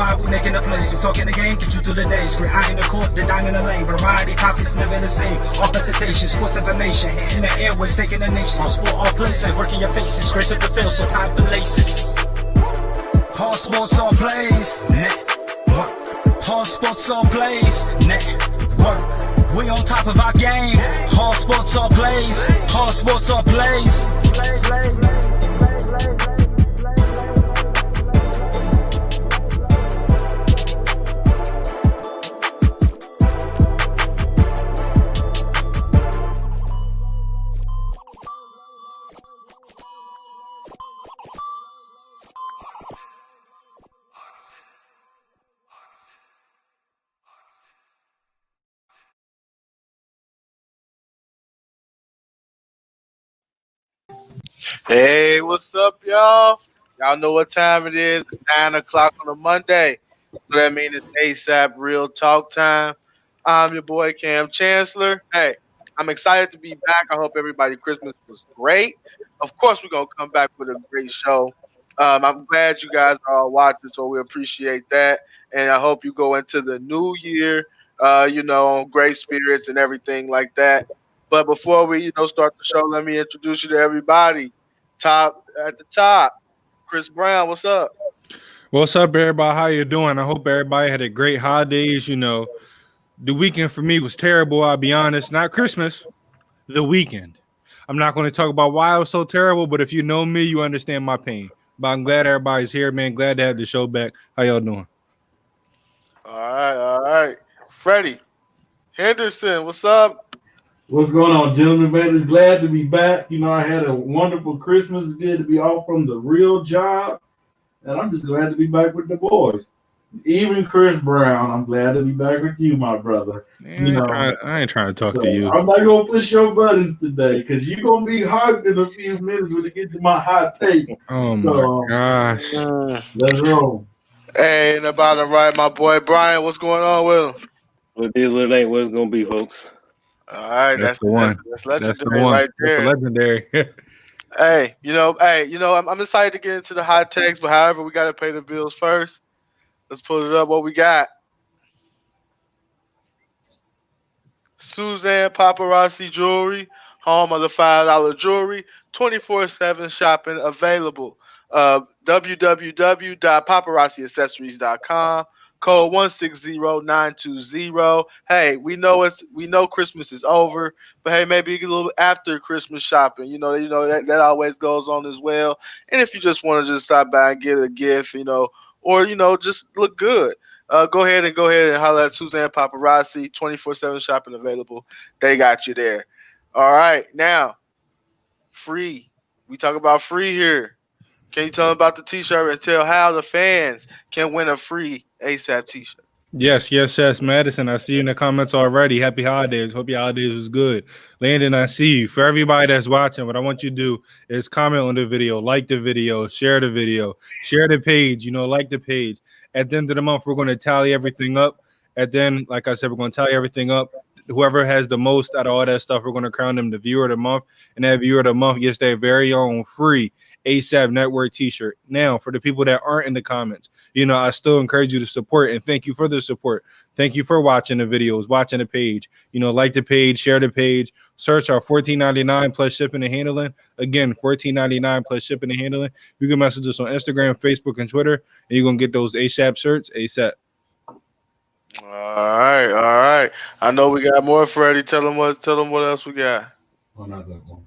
5, we making the plays. We talking the game, get you through the days. Great high in the court, the dime in the lane. Variety, topics, living the same. All presentation, sports information. Hitting the airways, taking the nation. All sport, all plays, like working your faces. Grace at the field, so tie the laces. All sports, all plays. Network. All sports, all plays. Network. We on top of our game. All sports, all plays. All sports, all plays. Hey, what's up, y'all? Y'all know what time it is. It's 9 o'clock on a Monday. So that means it's ASAP Real Talk time. I'm your boy, Cam Chancellor. Hey, I'm excited to be back. I hope everybody Christmas was great. Of course, we're going to come back with a great show. I'm glad you guys are all watching, so we appreciate that. And I hope you go into the new year, on great spirits and everything like that. But before we, start the show, let me introduce you to everybody. Top at the top, Chris Brown. What's up? What's up, everybody? How you doing? I hope everybody had a great holidays. The weekend for me was terrible. I'll be honest. Not Christmas, the weekend. I'm not going to talk about why it was so terrible, but if you know me, you understand my pain. But I'm glad everybody's here, man. Glad to have the show back. How y'all doing? All right. Freddie Henderson, what's up? What's going on, gentlemen? Man, it's glad to be back. I had a wonderful Christmas. It's good to be off from the real job. And I'm just glad to be back with the boys. Even Chris Brown, I'm glad to be back with you, my brother. I ain't trying to talk to you. I'm not going to push your buttons today because you're going to be hyped in a few minutes when you get to my hot take. Oh, my gosh. Let's roll. Hey, in the bottom right, my boy Brian, what's going on with him? What is, what ain't, what's going to be, folks? All right, that's the one. That's legendary that's the one. right there. That's legendary. Hey, I'm excited to get into the hot takes, but however, we got to pay the bills first. Let's put it up. What we got? Suzanne Paparazzi Jewelry, home of the $5 jewelry, 24/7 shopping available. www.paparazziaccessories.com. Code 160920. Hey, we know Christmas is over, but hey, maybe a little after Christmas shopping. That always goes on as well. And if you just want to just stop by and get a gift, or just look good, go ahead and holler at Suzanne Paparazzi. 24/7 shopping available. They got you there. All right, now free. We talk about free here. Can you tell them about the t-shirt and tell how the fans can win a free ASAP t-shirt? Yes, Madison. I see you in the comments already. Happy holidays. Hope your holidays was good. Landon, I see you. For everybody that's watching, what I want you to do is comment on the video, like the video, share the page, like the page. At the end of the month, we're going to tally everything up. Like I said, we're going to tally everything up. Whoever has the most out of all that stuff, we're going to crown them the viewer of the month. And that viewer of the month gets their very own free ASAP Network t-shirt. Now, for the people that aren't in the comments, I still encourage you to support and thank you for the support. Thank you for watching the videos, watching the page. Like the page, share the page, search our $14.99 plus shipping and handling. Again, $14.99 plus shipping and handling. You can message us on Instagram, Facebook, and Twitter, and you're going to get those ASAP shirts ASAP. All right. I know we got more, Freddie. Tell them what else we got. Oh, not that one.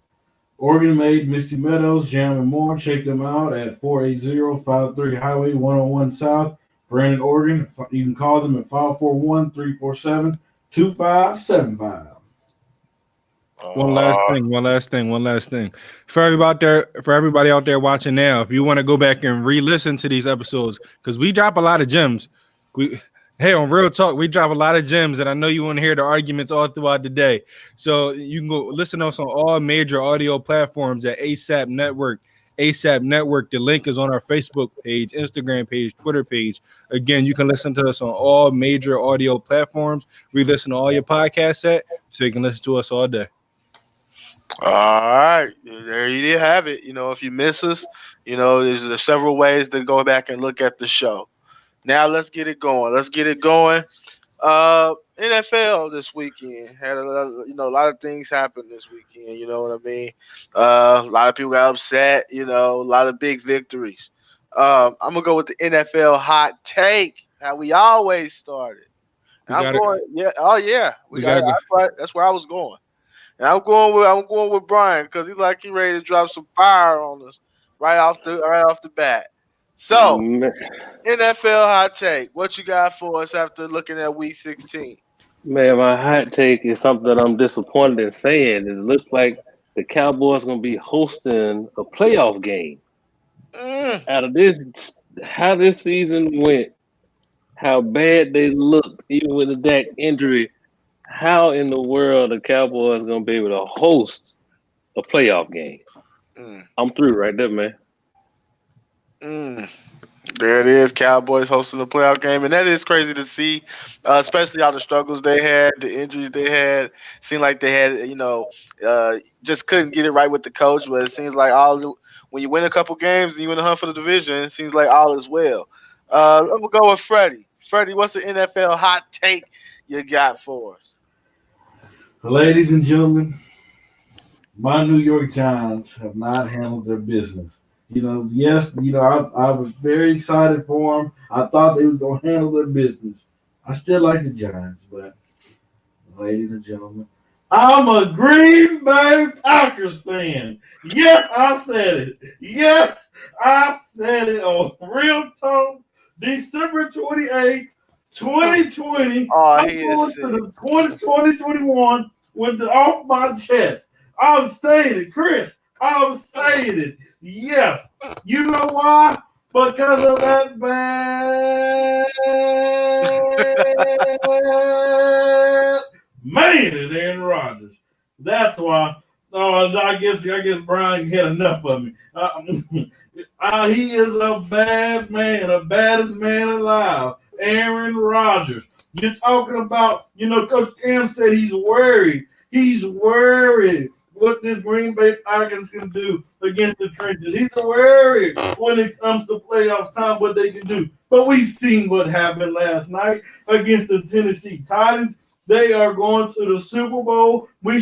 Oregon made Misty Meadows, Jam and more. Check them out at 480-53 Highway 101 South, Brandon, Oregon. You can call them at 541-347-2575. One last thing. For everybody out there watching now, if you want to go back and re-listen to these episodes, because we drop a lot of gems. On Real Talk, we drop a lot of gems, and I know you want to hear the arguments all throughout the day. So you can go listen to us on all major audio platforms at ASAP Network. ASAP Network. The link is on our Facebook page, Instagram page, Twitter page. Again, you can listen to us on all major audio platforms. We listen to all your podcasts at, so you can listen to us all day. All right, there you have it. If you miss us, there's several ways to go back and look at the show. Now let's get it going. Let's get it going. NFL this weekend had a lot of things happened this weekend. You know what I mean? A lot of people got upset. A lot of big victories. I'm gonna go with the NFL hot take. How we always started. I'm going. Yeah. Oh yeah. We got. That's where I was going. And I'm going with Brian because he ready to drop some fire on us right off the bat. So NFL hot take. What you got for us after looking at Week 16? Man, my hot take is something that I'm disappointed in saying. It looks like the Cowboys going to be hosting a playoff game. Out of this, how this season went, how bad they looked, even with the Dak injury, how in the world the Cowboys going to be able to host a playoff game? I'm through right there, man. There it is, Cowboys hosting the playoff game, and that is crazy to see, especially all the struggles they had, the injuries they had. Seemed like they had, just couldn't get it right with the coach. But it seems like when you win a couple games and you win the hunt for the division, it seems like all is well. I'm gonna go with Freddie. Freddie, what's the NFL hot take you got for us? Ladies and gentlemen, my New York Giants have not handled their business. Yes, I was very excited for them. I thought they was going to handle their business. I still like the Giants, but ladies and gentlemen, I'm a Green Bay Packers fan. Yes, I said it. Yes, I said it on Real Talk, December 28th, 2020. I'm going to the 2021 with off my chest. I'm saying it, Chris. I'm saying it. Yes. You know why? Because of that bad man at Aaron Rodgers. That's why. I guess Brian had enough of me. He is a bad man, the baddest man alive. Aaron Rodgers. You're talking about, Coach Cam said he's worried. He's worried what this Green Bay Packers can do against the trenches. He's worried when it comes to playoff time what they can do. But we've seen what happened last night against the Tennessee Titans. They are going to the Super Bowl. The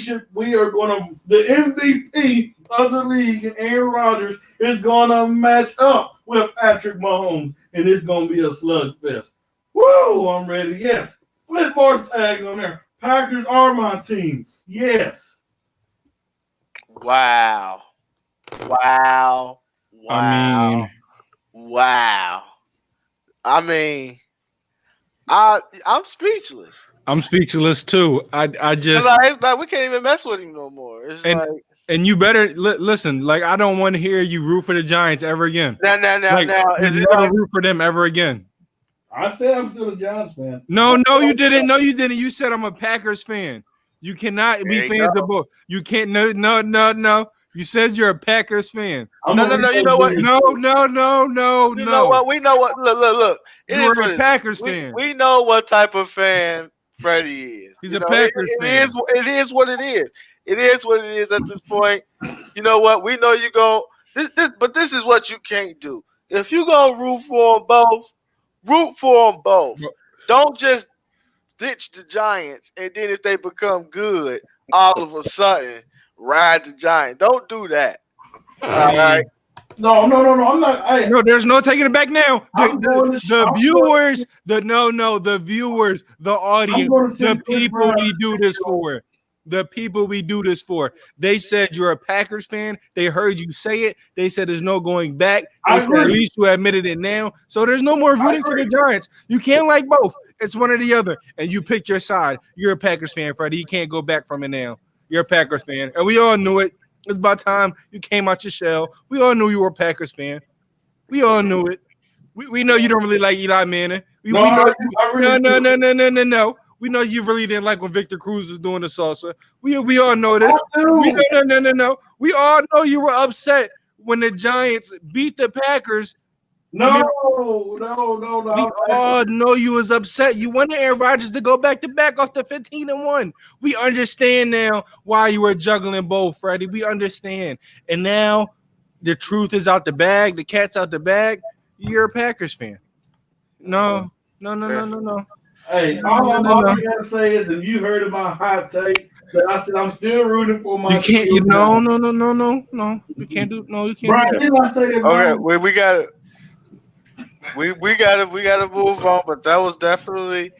MVP of the league, and Aaron Rodgers is going to match up with Patrick Mahomes, and it's going to be a slugfest. Woo, I'm ready. Yes. Put more tags on there. Packers are my team. Yes. Wow. I'm speechless. I'm speechless too. I just we can't even mess with him no more. And you better listen. I don't want to hear you root for the Giants ever again. Now, is it never root for them ever again? I said I'm still a Giants fan. No, you didn't. No, you didn't. You said I'm a Packers fan. You cannot be fans of both. You can't. No. You said you're a Packers fan. No. You know what? No. You know what? We know what. Look. You're a Packers fan. We know what type of fan Freddie is. He's a Packers fan. It is what it is. It is what it is at this point. You know what? We know you go. But this is what you can't do. If you gonna root for them both, root for them both. Don't just ditch the Giants, and then if they become good, all of a sudden ride the Giants. Don't do that. All right. No. I'm not. No, there's no taking it back now. The viewers, the audience, the people we do this for. The people we do this for. They said you're a Packers fan. They heard you say it. They said there's no going back. At least you admitted it now. So there's no more rooting for the Giants. You can't like both. It's one or the other. And you picked your side. You're a Packers fan, Freddie. You can't go back from it now. You're a Packers fan. And we all knew it. It's about time you came out your shell. We all knew you were a Packers fan. We all knew it. We know you don't really like Eli Manning. No. We know you really didn't like when Victor Cruz was doing the salsa. We all know this. No. We all know you were upset when the Giants beat the Packers. No. We all know you was upset. You wanted Aaron Rodgers to go back to back off the 15-1. We understand now why you were juggling both, Freddie. We understand. And now the truth is out the bag. The cat's out the bag. You're a Packers fan. No, no, no, no, no, no. Hey, No, no, no, all no. I gotta say is, if you heard of my hot take, that I said I'm still rooting for You my can't. team. You no, no, no, no, no, no. You can't do. No, you can't do Brian, that. didn't I say that? Okay, Mine? we got we gotta move on. But that was definitely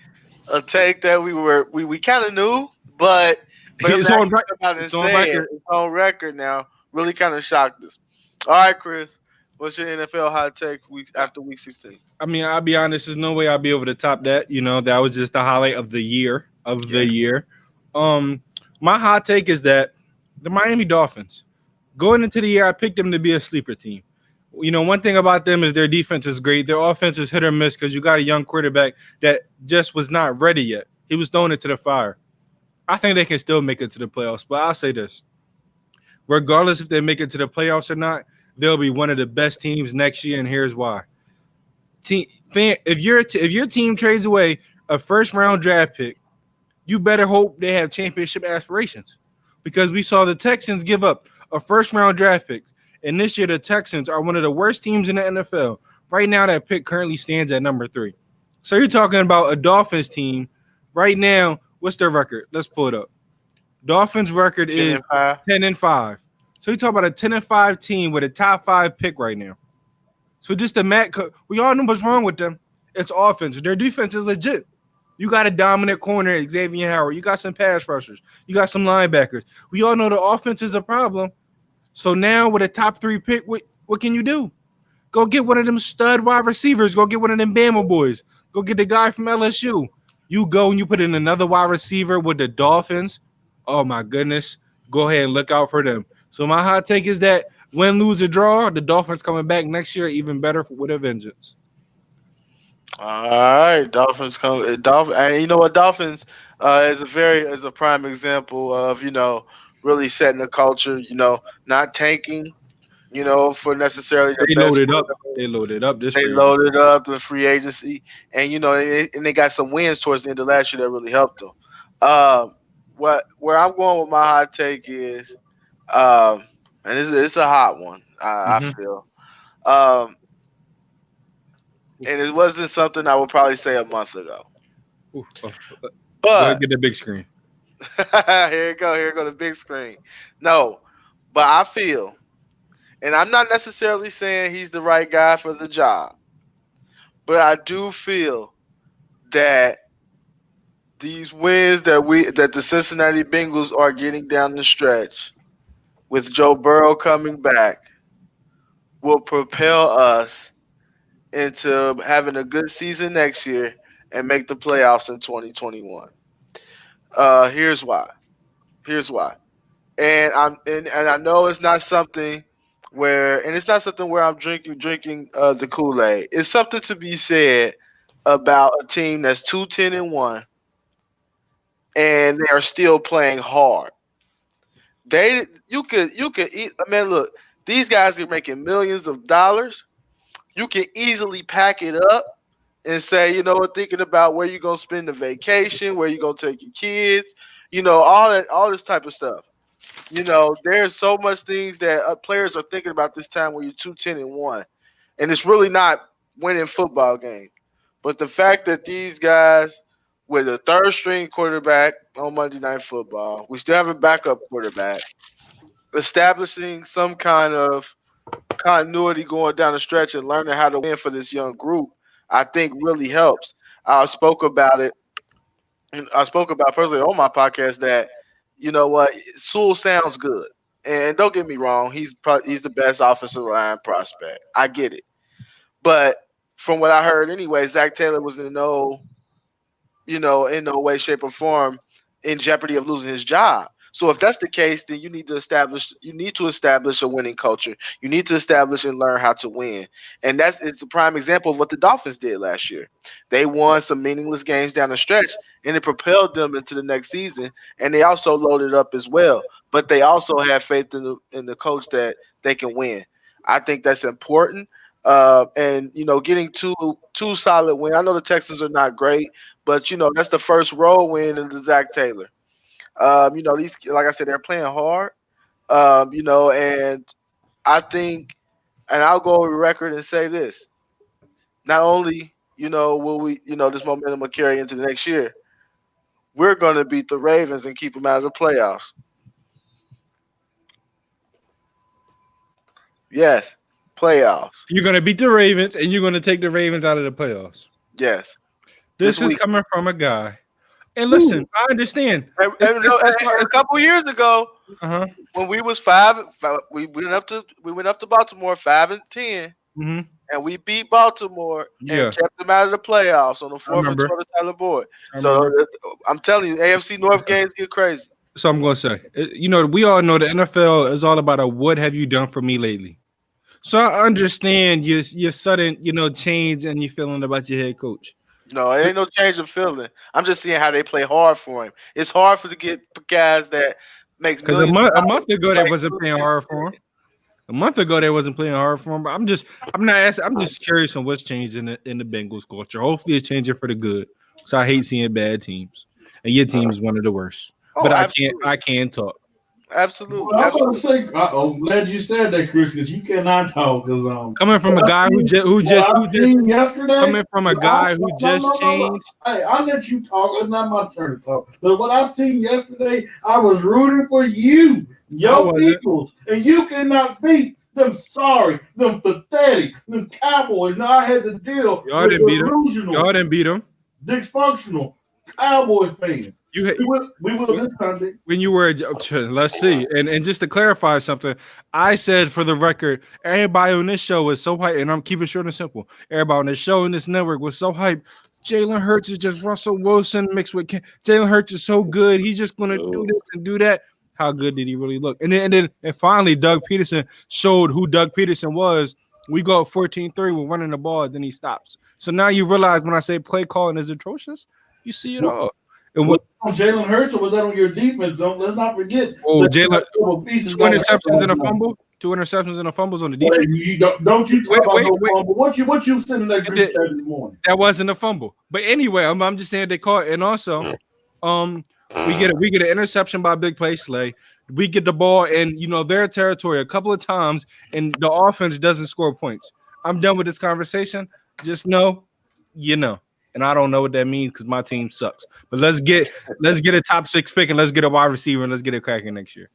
a take that we kind of knew, but for him It's to on. actually come out and It's on say it, record. it's on record now, really kind of shocked us. All right, Chris, what's your NFL hot take after week 16? I mean, I'll be honest. There's no way I'll be able to top that. You know, that was just the highlight of the year. Um, my hot take is that the Miami Dolphins, going into the year, I picked them to be a sleeper team. You know, one thing about them is their defense is great. Their offense is hit or miss because you got a young quarterback that just was not ready yet. He was throwing it to the fire. I think they can still make it to the playoffs. But I'll say this: regardless if they make it to the playoffs or not, they'll be one of the best teams next year. And here's why: if your team trades away a first round draft pick, you better hope they have championship aspirations, because we saw the Texans give up a first round draft pick, and this year the Texans are one of the worst teams in the NFL. Right now, that pick currently stands at number 3. So you're talking about a Dolphins team right now. What's their record? Let's pull it up. Dolphins record 10 is and 5. 10-5. So you talk about a 10-5 team with a top 5 pick right now. So just the we all know what's wrong with them. It's offense. Their defense is legit. You got a dominant corner, Xavier Howard. You got some pass rushers. You got some linebackers. We all know the offense is a problem. So now with a top 3 pick, what can you do? Go get one of them stud wide receivers. Go get one of them Bama boys. Go get the guy from LSU. You go and you put in another wide receiver with the Dolphins. Oh my goodness. Go ahead and look out for them. So my hot take is that win, lose, or draw, the Dolphins coming back next year even better with a vengeance. All right, Dolphins come. And you know what? Dolphins is a prime example of really setting the culture. Not tanking. For necessarily the They best. loaded up. They loaded up this They free agency. loaded up the free agency, and they got some wins towards the end of last year that really helped them. Where I'm going with my hot take is, and it's a hot one. I Mhm. feel, um, and it wasn't something I would probably say a month ago. Ooh, oh, go ahead, But get the big screen. here you go, the big screen. No, but I feel, and I'm not necessarily saying he's the right guy for the job, but I do feel that these wins that the Cincinnati Bengals are getting down the stretch with Joe Burrow coming back will propel us into having a good season next year and make the playoffs in 2021. Here's why. Here's why. And I know it's not something where I'm drinking the Kool-Aid. It's something to be said about a team that's 2-10-1 and they are still playing hard. You could eat. I mean, look, these guys are making millions of dollars. You can easily pack it up and say, thinking about where you're gonna spend the vacation, where you're gonna take your kids, all this type of stuff. There's so much things that players are thinking about this time when you're 2-10-1, and it's really not winning football games. But the fact that these guys, with a third string quarterback on Monday Night Football, we still have a backup quarterback, establishing some kind of continuity going down the stretch and learning how to win for this young group, I think really helps. I spoke about it, and I spoke about personally on my podcast that Sewell sounds good, and don't get me wrong, he's the best offensive line prospect. I get it, but from what I heard anyway, Zach Taylor was in no way, shape, or form in jeopardy of losing his job. So if that's the case, then you need to establish a winning culture. You need to establish and learn how to win. And it's a prime example of what the Dolphins did last year. They won some meaningless games down the stretch and it propelled them into the next season. And they also loaded up as well. But they also have faith in the coach that they can win. I think that's important. And getting two solid wins. I know the Texans are not great, but that's the first road win into Zach Taylor. These, like I said, they're playing hard. And I think, and I'll go over record and say this: not only will we, this momentum will carry into the next year? We're going to beat the Ravens and keep them out of the playoffs. Yes, playoffs. You're going to beat the Ravens, and you're going to take the Ravens out of the playoffs. Yes. This is coming from a guy. And listen, I understand. A couple years ago, when we was we went up to Baltimore 5-10, and we beat Baltimore and kept them out of the playoffs on the fourth and shortest side of the board. So I'm telling you, AFC North games get crazy. So I'm going to say, we all know the NFL is all about a what have you done for me lately. So I understand your sudden, change and your feeling about your head coach. No, it ain't no change of feeling. I'm just seeing how they play hard for him. It's hard to get guys that makes millions. Because a month ago they wasn't playing hard for him. A month ago they wasn't playing hard for him. But I'm just curious on what's changed in the Bengals culture. Hopefully it's changing for the good. So I hate seeing bad teams, and your team is one of the worst. But I can't talk. Absolutely. Well, I'm going to say, I'm glad you said that, Chris, because you cannot talk. Because coming from a guy who just yesterday, coming from a guy who just changed. Hey, I'll let you talk. It's not my turn to talk. But what I seen yesterday, I was rooting for you, your Eagles, and you cannot beat them. Sorry, them pathetic, them Cowboys. Now I had to deal Y'all didn't beat them. Y'all didn't beat them. Dysfunctional Cowboy fans. We will this Sunday. When you were, let's see, and just to clarify something, I said for the record, everybody on this show is so hyped, and I'm keeping it short and simple. Everybody on this show and this network was so hyped. Jalen Hurts is just Russell Wilson mixed with Jalen Hurts is so good. He's just gonna do this and do that. How good did he really look? And then finally, Doug Peterson showed who Doug Peterson was. We go up 14-3, we're running the ball, then he stops. So now you realize when I say play calling is atrocious, you see it all. And what on Jalen Hurts or was that on your defense? Let's not forget. Jalen, 2 interceptions and a fumble. 2 interceptions and a fumbles on the defense. Don't you talk about no fumble? What you sitting in that group chat this morning? That wasn't a fumble. But anyway, I'm just saying they caught. And also, we get an interception by Big Play Slay. We get the ball in their territory a couple of times, and the offense doesn't score points. I'm done with this conversation. Just know, And I don't know what that means because my team sucks. But let's get a top 6 pick and let's get a wide receiver and let's get it cracking next year.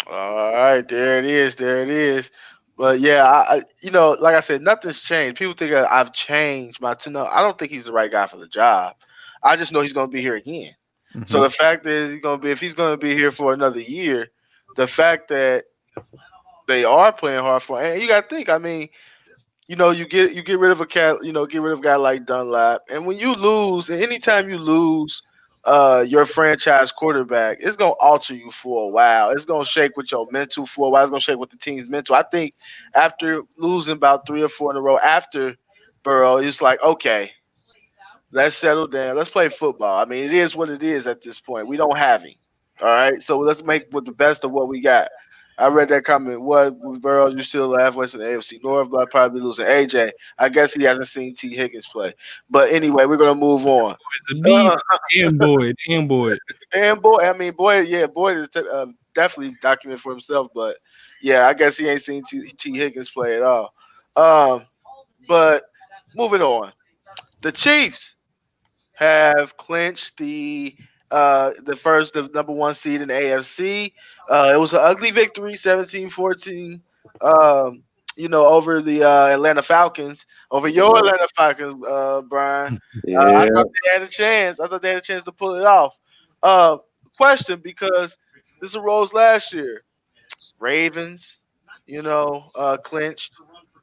All right, there it is. But yeah, I like I said, nothing's changed. People think I've changed my tune. No, I don't think he's the right guy for the job. I just know he's going to be here again. Mm-hmm. So the fact is, if he's going to be here for another year, the fact that they are playing hard for, and you got to think, I mean. You get rid of a cat, get rid of a guy like Dunlap. And when you lose, and anytime you lose your franchise quarterback, it's going to alter you for a while. It's going to shake with your mental for a while. It's going to shake with the team's mental. I think after losing about 3 or 4 in a row after Burrow, it's like, okay, let's settle down. Let's play football. I mean, it is what it is at this point. We don't have him. All right? So let's make with the best of what we got. I read that comment. What with Burrow? You still halfway to the AFC North, but I'd probably be losing AJ. I guess he hasn't seen T. Higgins play. But anyway, we're gonna move on. And Boyd. I mean, Boyd is definitely documented for himself. But yeah, I guess he ain't seen T. Higgins play at all. But moving on, the Chiefs have clinched the number 1 seed in the AFC. It was an ugly victory, 17-14, over the Atlanta Falcons, over your Atlanta Falcons, Brian. Yeah. I thought they had a chance. To pull it off. Question, because this arose last year. Ravens, clinched.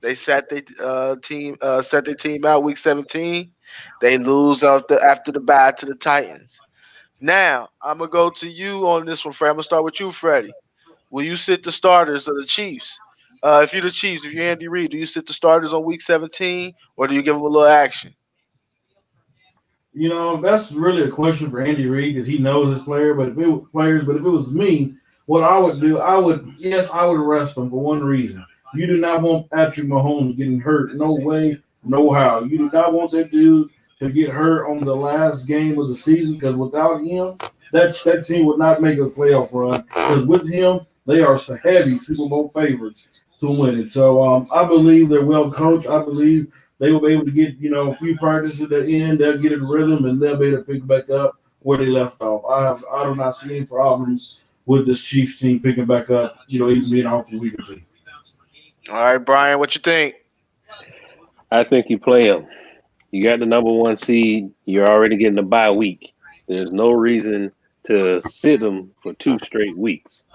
They set their team out week 17. They lose after the bye to the Titans. Now, I'm going to go to you on this one, Fred. I'm going to start with you, Freddie. Will you sit the starters of the Chiefs? If you're the Chiefs, if you're Andy Reid, do you sit the starters on week 17, or do you give them a little action? That's really a question for Andy Reid because he knows his player. But if it was me, what I would do, I would arrest him for one reason. You do not want Patrick Mahomes getting hurt. No way, no how. You do not want that dude to get hurt on the last game of the season because without him, that team would not make a playoff run. Because with him, they are heavy Super Bowl favorites to win it. So I believe they're well coached. I believe they will be able to get, a few practices at the end. They'll get in the rhythm and they'll be able to pick back up where they left off. I do not see any problems with this Chiefs team picking back up, even being off a week or two. All right, Brian, what you think? I think you play them. You got the number 1 seed. You're already getting a bye week. There's no reason to sit them for 2 straight weeks.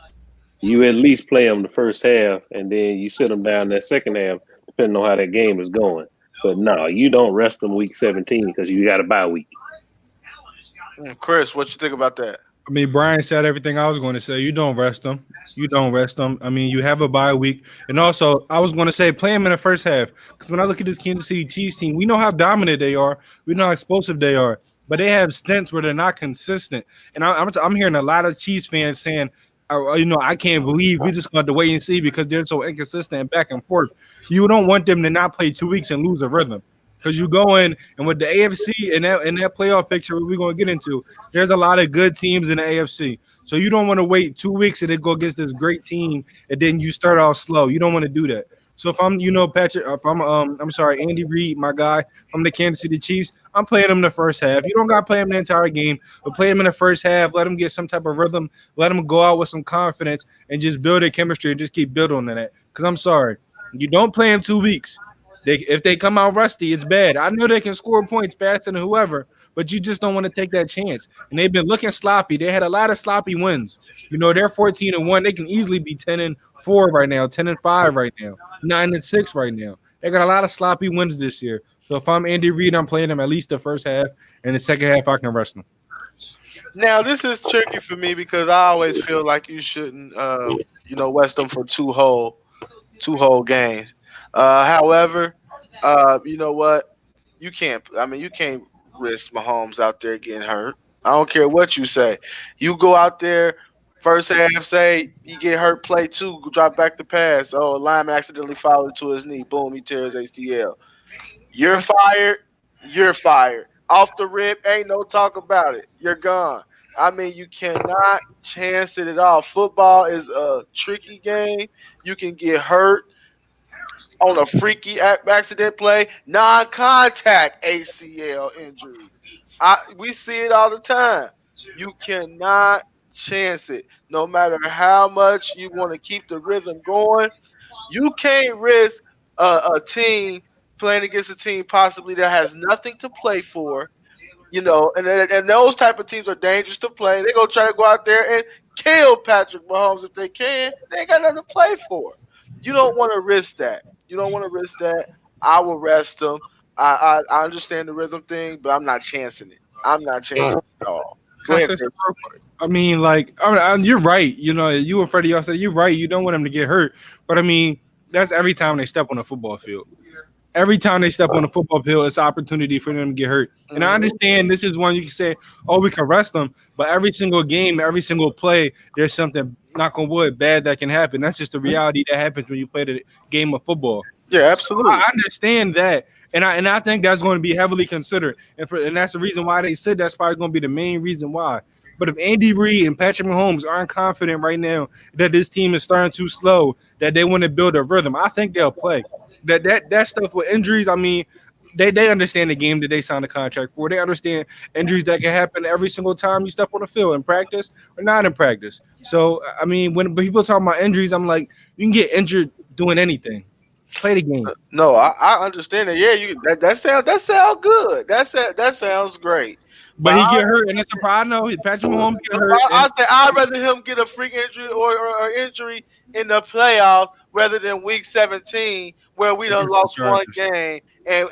You at least play them the first half, and then you sit them down that second half, depending on how that game is going. But no, you don't rest them week 17 because you got a bye week. Chris, what you think about that? I mean, Brian said everything I was going to say. You don't rest them. I mean, you have a bye week. And also, I was going to say, play them in the first half. Because when I look at this Kansas City Chiefs team, we know how dominant they are. We know how explosive they are. But they have stints where they're not consistent. And I'm hearing a lot of Chiefs fans saying, I can't believe we're just going to wait and see because they're so inconsistent and back and forth. You don't want them to not play 2 weeks and lose a rhythm. Because you go in, and with the AFC and that playoff picture we're going to get into, there's a lot of good teams in the AFC. So you don't want to wait 2 weeks and then go against this great team, and then you start off slow. You don't want to do that. So if I'm, Patrick, Andy Reid, my guy from the Kansas City Chiefs, I'm playing him the first half. You don't got to play him the entire game, but play him in the first half. Let him get some type of rhythm. Let him go out with some confidence and just build a chemistry and just keep building on that. Because I'm sorry, you don't play him 2 weeks. If they come out rusty, it's bad. I know they can score points faster than whoever, but you just don't want to take that chance. And they've been looking sloppy. They had a lot of sloppy wins. They're 14-1. They can easily be 10-4 right now, 10-5 right now, 9-6 right now. They got a lot of sloppy wins this year. So if I'm Andy Reid, I'm playing them at least the first half, and the second half I can rest them. Now this is tricky for me because I always feel like you shouldn't, rest them for two whole games. However, you know what? You can't risk Mahomes out there getting hurt. I don't care what you say. You go out there, first half, say he get hurt, play 2, drop back the pass. Oh, a lineman accidentally fouled to his knee. Boom, he tears ACL. You're fired. You're fired. Off the rip, ain't no talk about it. You're gone. I mean, you cannot chance it at all. Football is a tricky game. You can get hurt on a freaky accident play, non-contact ACL injury. We see it all the time. You cannot chance it. No matter how much you want to keep the rhythm going, you can't risk a team playing against a team possibly that has nothing to play for. And those type of teams are dangerous to play. They're going to try to go out there and kill Patrick Mahomes if they can. They ain't got nothing to play for. You don't want to risk that. I will rest them. I understand the rhythm thing, but I'm not chancing it. I'm not chancing it at all. Go ahead, Chris. I mean, you're right. You and Freddie all said you're right. You don't want them to get hurt. But, I mean, that's every time they step on a football field. Every time they step on the football field, it's an opportunity for them to get hurt. And I understand this is one you can say, oh, we can rest them. But every single game, every single play, there's something, knock on wood, bad that can happen. That's just the reality that happens when you play the game of football. Yeah, absolutely. So I understand that. And I think that's going to be heavily considered. And that's the reason why they said that's probably going to be the main reason why. But if Andy Reid and Patrick Mahomes aren't confident right now that this team is starting too slow, that they want to build a rhythm, I think they'll play. That stuff with injuries, I mean, they understand the game that they signed a contract for. They understand injuries that can happen every single time you step on the field in practice or not in practice. So, I mean, when people talk about injuries, I'm like, you can get injured doing anything. Play the game. No, I understand that. Yeah, that sounds good. That sounds great. But he get hurt, and that's a problem. I know Patrick Mahomes get hurt. I'd rather him get a freak injury or injury in the playoffs rather than week 17 where we done lost one game and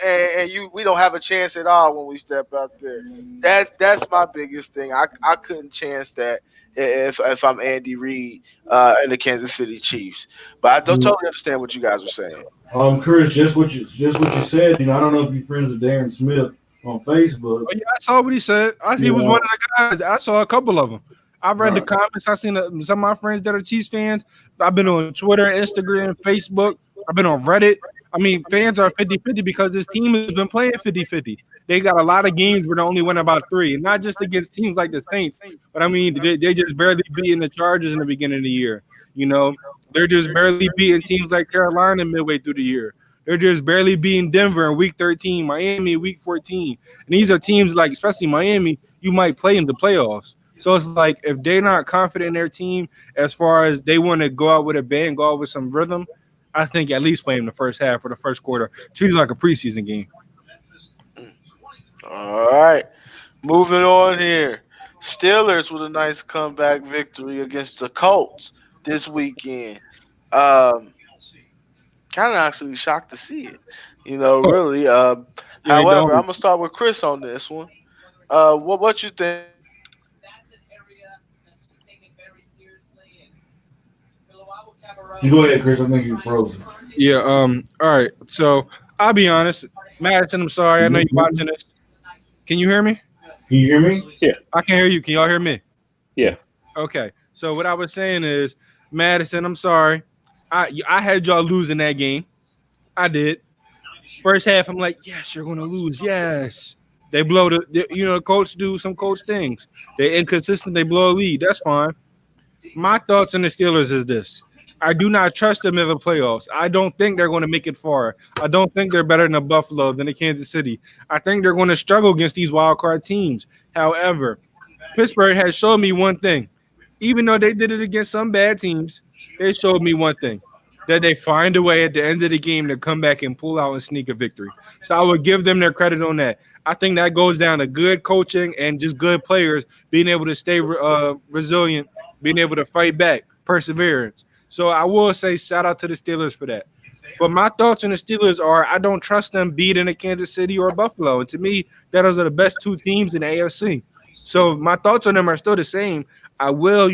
we don't have a chance at all when we step out there. That's my biggest thing. I couldn't chance that if I'm Andy Reid and the Kansas City Chiefs. But I don't totally understand what you guys are saying. Chris, just what you said. I don't know if you're friends with Darren Smith on Facebook. Oh, yeah, I saw what he said. He was one of the guys. I saw a couple of them. I've read the comments. I've seen some of my friends that are Chiefs fans. I've been on Twitter, Instagram, Facebook. I've been on Reddit. I mean, fans are 50-50 because this team has been playing 50-50. They got a lot of games where they only win about 3, and not just against teams like the Saints, but I mean, they just barely beating the Chargers in the beginning of the year. They're just barely beating teams like Carolina midway through the year. They're just barely beating Denver in week 13, Miami week 14. And these are teams like, especially Miami, you might play in the playoffs. So it's like if they're not confident in their team as far as they want to go out with a bang, go out with some rhythm, I think at least play in the first half or the first quarter. Treat it like a preseason game. All right. Moving on here. Steelers with a nice comeback victory against the Colts this weekend. Kind of actually shocked to see it. Really. Yeah, However, I'm don't. gonna start with Chris on this one. What you think? You go ahead, Chris. I think you're frozen. Yeah. All right. So I'll be honest, Madison. I'm sorry. I know you're watching this. Can you hear me? Can you hear me? Yeah. I can hear you. Can y'all hear me? Yeah. Okay. So what I was saying is, Madison. I'm sorry. I had y'all losing that game. I did. First half, I'm like, yes, you're gonna lose. Yes. They blow the coach do some coach things. They're inconsistent. They blow a lead. That's fine. My thoughts on the Steelers is this. I do not trust them in the playoffs. I don't think they're going to make it far. I don't think they're better than the Buffalo, than the Kansas City. I think they're going to struggle against these wild card teams. However, Pittsburgh has shown me one thing. Even though they did it against some bad teams, they showed me one thing. That they find a way at the end of the game to come back and pull out and sneak a victory. So I would give them their credit on that. I think that goes down to good coaching and just good players being able to stay resilient, being able to fight back, perseverance. So I will say shout out to the Steelers for that. But my thoughts on the Steelers are I don't trust them beating a Kansas City or Buffalo. And to me, those are the best two teams in the AFC. So my thoughts on them are still the same. I will,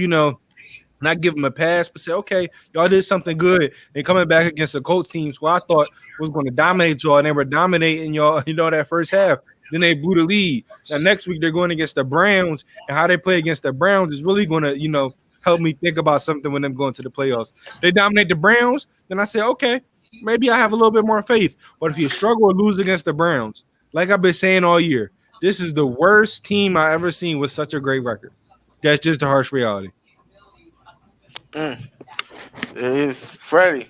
not give them a pass, but say, okay, y'all did something good. And coming back against the Colts teams who I thought was going to dominate y'all, and they were dominating y'all, that first half. Then they blew the lead. Now next week they're going against the Browns, and how they play against the Browns is really going to, help me think about something when them going to the playoffs. They dominate the Browns, then I say, okay, maybe I have a little bit more faith. But if you struggle or lose against the Browns, like I've been saying all year, this is the worst team I ever seen with such a great record. That's just the harsh reality. It is Freddie.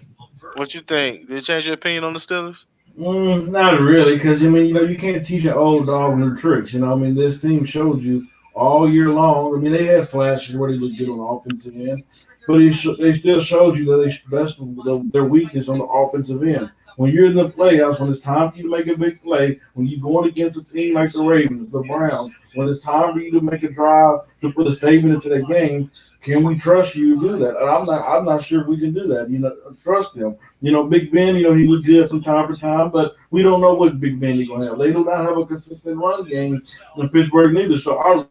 What you think? Did it change your opinion on the Steelers? Not really, because you can't teach an old dog new tricks. This team showed you all year long. They had flashes where they looked good on the offensive end, but they still showed you that their weakness on the offensive end. When you're in the playoffs, when it's time for you to make a big play, when you're going against a team like the Ravens, the Browns, when it's time for you to make a drive to put a statement into the game, can we trust you to do that? And I'm not sure if we can do that. Trust them. Big Ben, he looked good from time to time, but we don't know what Big Ben is going to have. They do not have a consistent run game in Pittsburgh neither. So our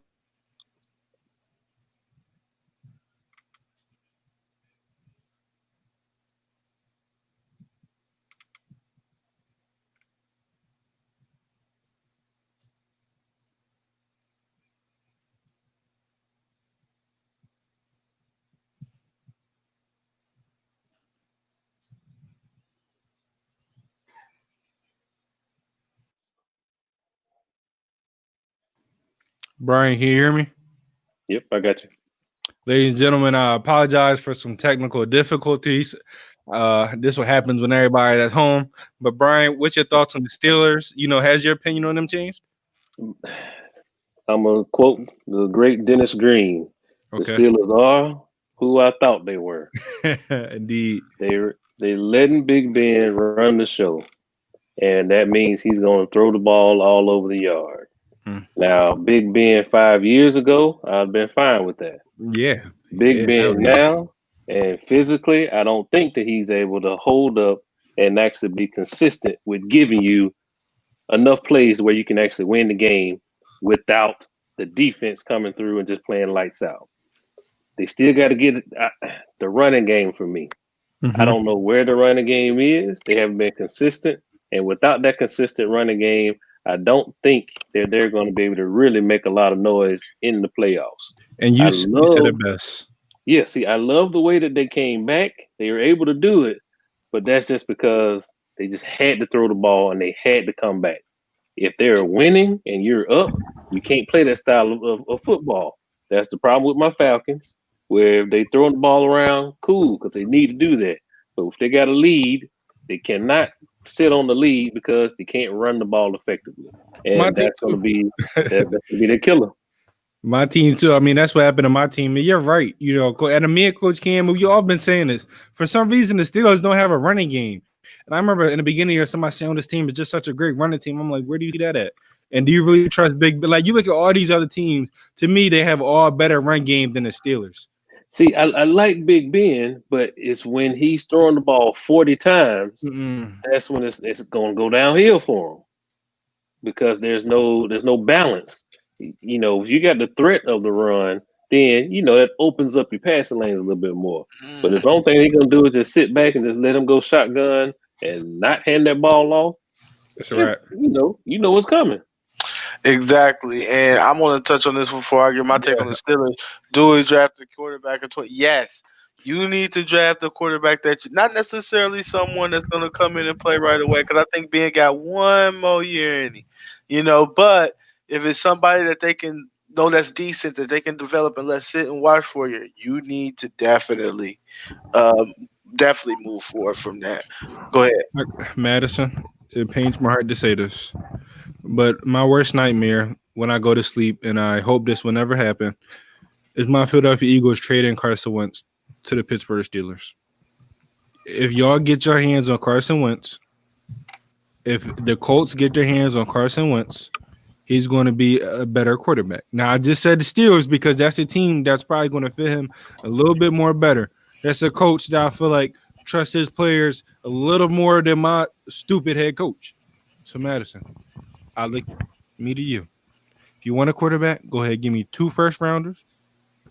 Brian, can you hear me? Yep, I got you. Ladies and gentlemen, I apologize for some technical difficulties. This what happens when everybody at home. But Brian, what's your thoughts on the Steelers? Has your opinion on them changed? I'm gonna quote the great Dennis Green. Okay. The Steelers are who I thought they were. Indeed. They letting Big Ben run the show, and that means he's gonna throw the ball all over the yard. Now, Big Ben 5 years ago, I've been fine with that. Yeah. Big Ben now, and physically, I don't think that he's able to hold up and actually be consistent with giving you enough plays where you can actually win the game without the defense coming through and just playing lights out. They still got to get the running game for me. Mm-hmm. I don't know where the running game is. They haven't been consistent. And without that consistent running game, I don't think they're going to be able to really make a lot of noise in the playoffs. And you said it best. Yeah, see, I love the way that they came back. They were able to do it, but that's just because they just had to throw the ball and they had to come back. If they're winning and you're up, you can't play that style of football. That's the problem with my Falcons, where if they throw the ball around, cool, because they need to do that. But if they got a lead, they cannot sit on the lead because they can't run the ball effectively, My and team that's going to too. be the killer. My team too. I mean, that's what happened to my team. And you're right. You know, and me and Coach Cam, we all been saying this. For some reason, the Steelers don't have a running game. And I remember in the beginning of somebody saying this team is just such a great running team. I'm like, where do you see that at? And do you really trust Big? Like, you look at all these other teams. To me, they have all better run game than the Steelers. See, I like Big Ben, but it's when he's throwing the ball 40 times, that's when it's going to go downhill for him because there's no balance. You know, if you got the threat of the run, then that opens up your passing lanes a little bit more. But if the only thing they're gonna do is just sit back and just let him go shotgun and not hand that ball off, that's right. You know what's coming. Exactly, and I'm going to touch on this before I get my take on the Steelers. Do we draft a quarterback in 20? Yes, you need to draft a quarterback that not necessarily someone that's going to come in and play right away because I think Ben got one more year in him, But if it's somebody that they can know that's decent that they can develop and let sit and watch for you, you need to definitely move forward from that. Go ahead, Madison. It pains my heart to say this, but my worst nightmare when I go to sleep, and I hope this will never happen, is my Philadelphia Eagles trading Carson Wentz to the Pittsburgh Steelers. If y'all get your hands on Carson Wentz, if the Colts get their hands on Carson Wentz, he's going to be a better quarterback. Now, I just said the Steelers because that's a team that's probably going to fit him a little bit more better. That's a coach that I feel like trusts his players a little more than my stupid head coach. So, Madison, I look me to you. If you want a quarterback, go ahead, give me 2 first-rounders.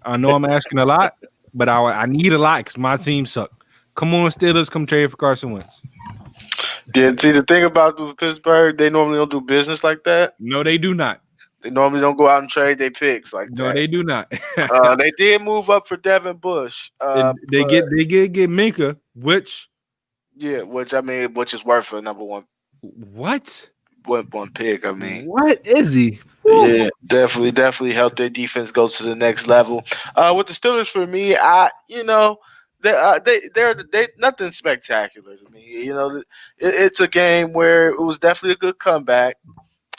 I know I'm asking a lot, but I need a lot because my team suck. Come on, Steelers, come trade for Carson Wentz. Yeah, see, the thing about Pittsburgh, they normally don't do business like that. No, they do not. They normally don't go out and trade their picks like that. No, they do not. They did move up for Devin Bush. They get Minka, which is worth a number one. What? One pick. I mean, what is he? Yeah, definitely helped their defense go to the next level. With the Steelers, for me, they're nothing spectacular to me. It's a game where it was definitely a good comeback.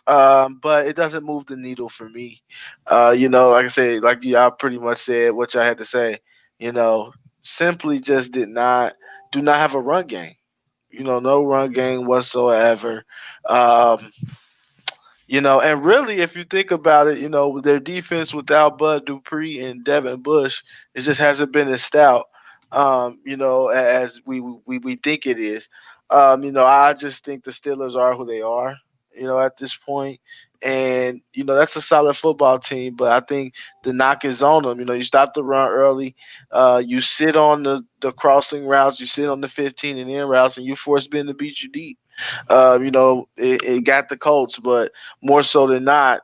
But it doesn't move the needle for me. Like I said, like y'all pretty much said what y'all had to say. Simply just do not have a run game. No run game whatsoever. And really, if you think about it, their defense without Bud Dupree and Devin Bush, it just hasn't been as stout, as we think it is. I just think the Steelers are who they are, at this point. And, that's a solid football team, but I think the knock is on them. You stop the run early. You sit on the crossing routes. You sit on the 15 and in routes, and you force Ben to beat you deep. It got the Colts, but more so than not,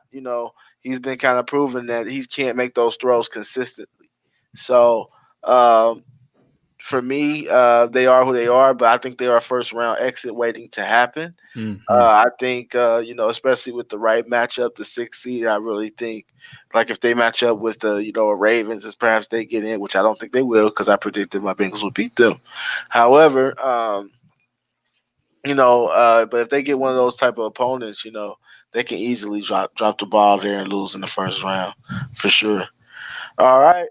he's been kind of proven that he can't make those throws consistently. So, for me, they are who they are, but I think they are a first-round exit waiting to happen. Mm-hmm. I think, especially with the right matchup, the 6th seed, I really think, like if they match up with the, Ravens, as perhaps they get in, which I don't think they will because I predicted my Bengals would beat them. However, but if they get one of those type of opponents, they can easily drop the ball there and lose in the first round for sure. All right,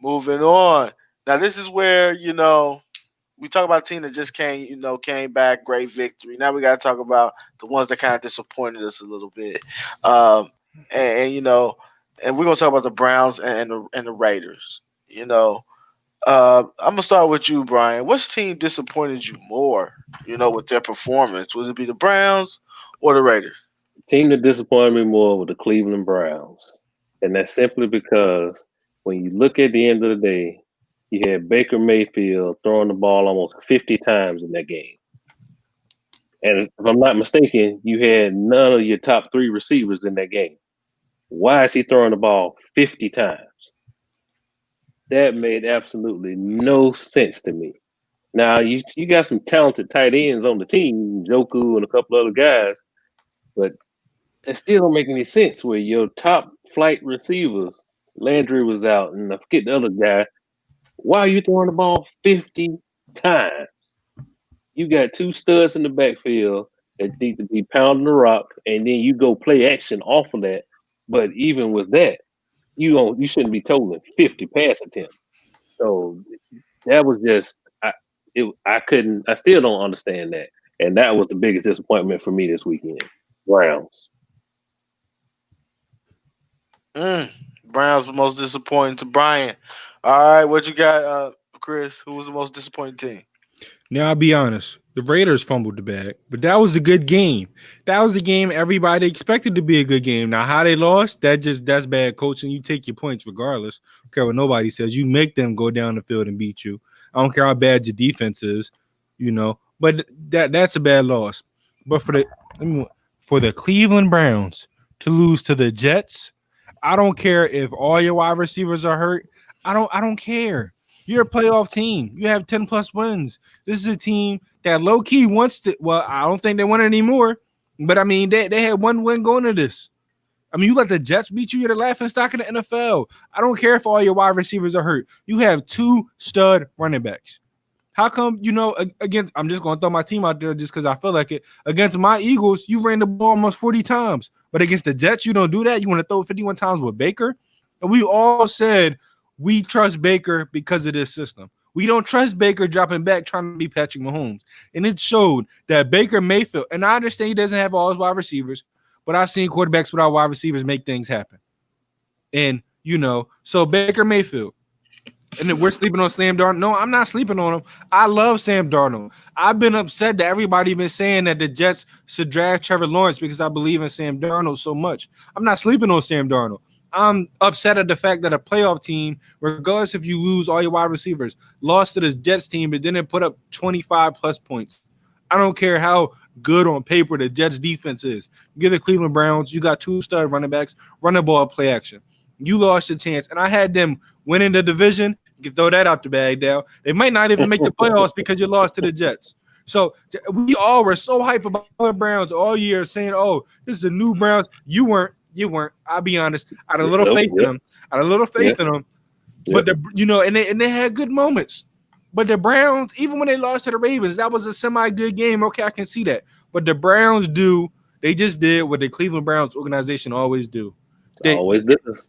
moving on. Now, this is where, we talk about a team that just came back, great victory. Now we got to talk about the ones that kind of disappointed us a little bit. And we're going to talk about the Browns and the Raiders. I'm going to start with you, Brian. Which team disappointed you more, with their performance? Would it be the Browns or the Raiders? The team that disappointed me more was the Cleveland Browns. And that's simply because when you look at the end of the day, you had Baker Mayfield throwing the ball almost 50 times in that game. And if I'm not mistaken, you had none of your top 3 receivers in that game. Why is he throwing the ball 50 times? That made absolutely no sense to me. Now, you got some talented tight ends on the team, Njoku and a couple other guys, but it still don't make any sense where your top flight receivers, Landry was out, and I forget the other guy. Why are you throwing the ball 50 times? You got two studs in the backfield that need to be pounding the rock, and then you go play action off of that. But even with that, you shouldn't be totaling 50 pass attempts. So that was just I still don't understand that. And that was the biggest disappointment for me this weekend. Browns. Browns were most disappointing to Brian. All right, what you got, Chris? Who was the most disappointing team? Now I'll be honest, the Raiders fumbled the bag, but that was a good game. That was the game everybody expected to be a good game. Now how they lost, that's bad coaching. You take your points regardless. I don't care what nobody says. You make them go down the field and beat you. I don't care how bad your defense is, But that's a bad loss. But for the Cleveland Browns to lose to the Jets, I don't care if all your wide receivers are hurt. I don't care. You're a playoff team. You have 10 plus wins. This is a team that low key wants to. Well, I don't think they want it anymore. But I mean, they had one win going to this. I mean, you let the Jets beat you. You're the laughing stock in the NFL. I don't care if all your wide receivers are hurt. You have two stud running backs. How come, again, I'm just going to throw my team out there just because I feel like it. Against my Eagles, you ran the ball almost 40 times. But against the Jets, you don't do that. You want to throw 51 times with Baker? And we all said we trust Baker because of this system. We don't trust Baker dropping back trying to be Patrick Mahomes. And it showed that Baker Mayfield, and I understand he doesn't have all his wide receivers, but I've seen quarterbacks without wide receivers make things happen. And, so Baker Mayfield. And then we're sleeping on Sam Darnold. No, I'm not sleeping on him. I love Sam Darnold. I've been upset that everybody been saying that the Jets should draft Trevor Lawrence because I believe in Sam Darnold so much. I'm not sleeping on Sam Darnold. I'm upset at the fact that a playoff team, regardless if you lose all your wide receivers, lost to the Jets team, but didn't put up 25 plus points. I don't care how good on paper the Jets defense is. You get the Cleveland Browns, you got two stud running backs, run the ball, play action. You lost your chance, and I had them winning the division. You can throw that out the bag now. They might not even make the playoffs because you lost to the Jets. So we all were so hype about the Browns all year, saying, "Oh, this is a new Browns." You weren't. I'll be honest. I had a little faith in them. But and they had good moments. But the Browns, even when they lost to the Ravens, that was a semi-good game. Okay, I can see that. But the Browns they just did what the Cleveland Browns organization always do. They always did this.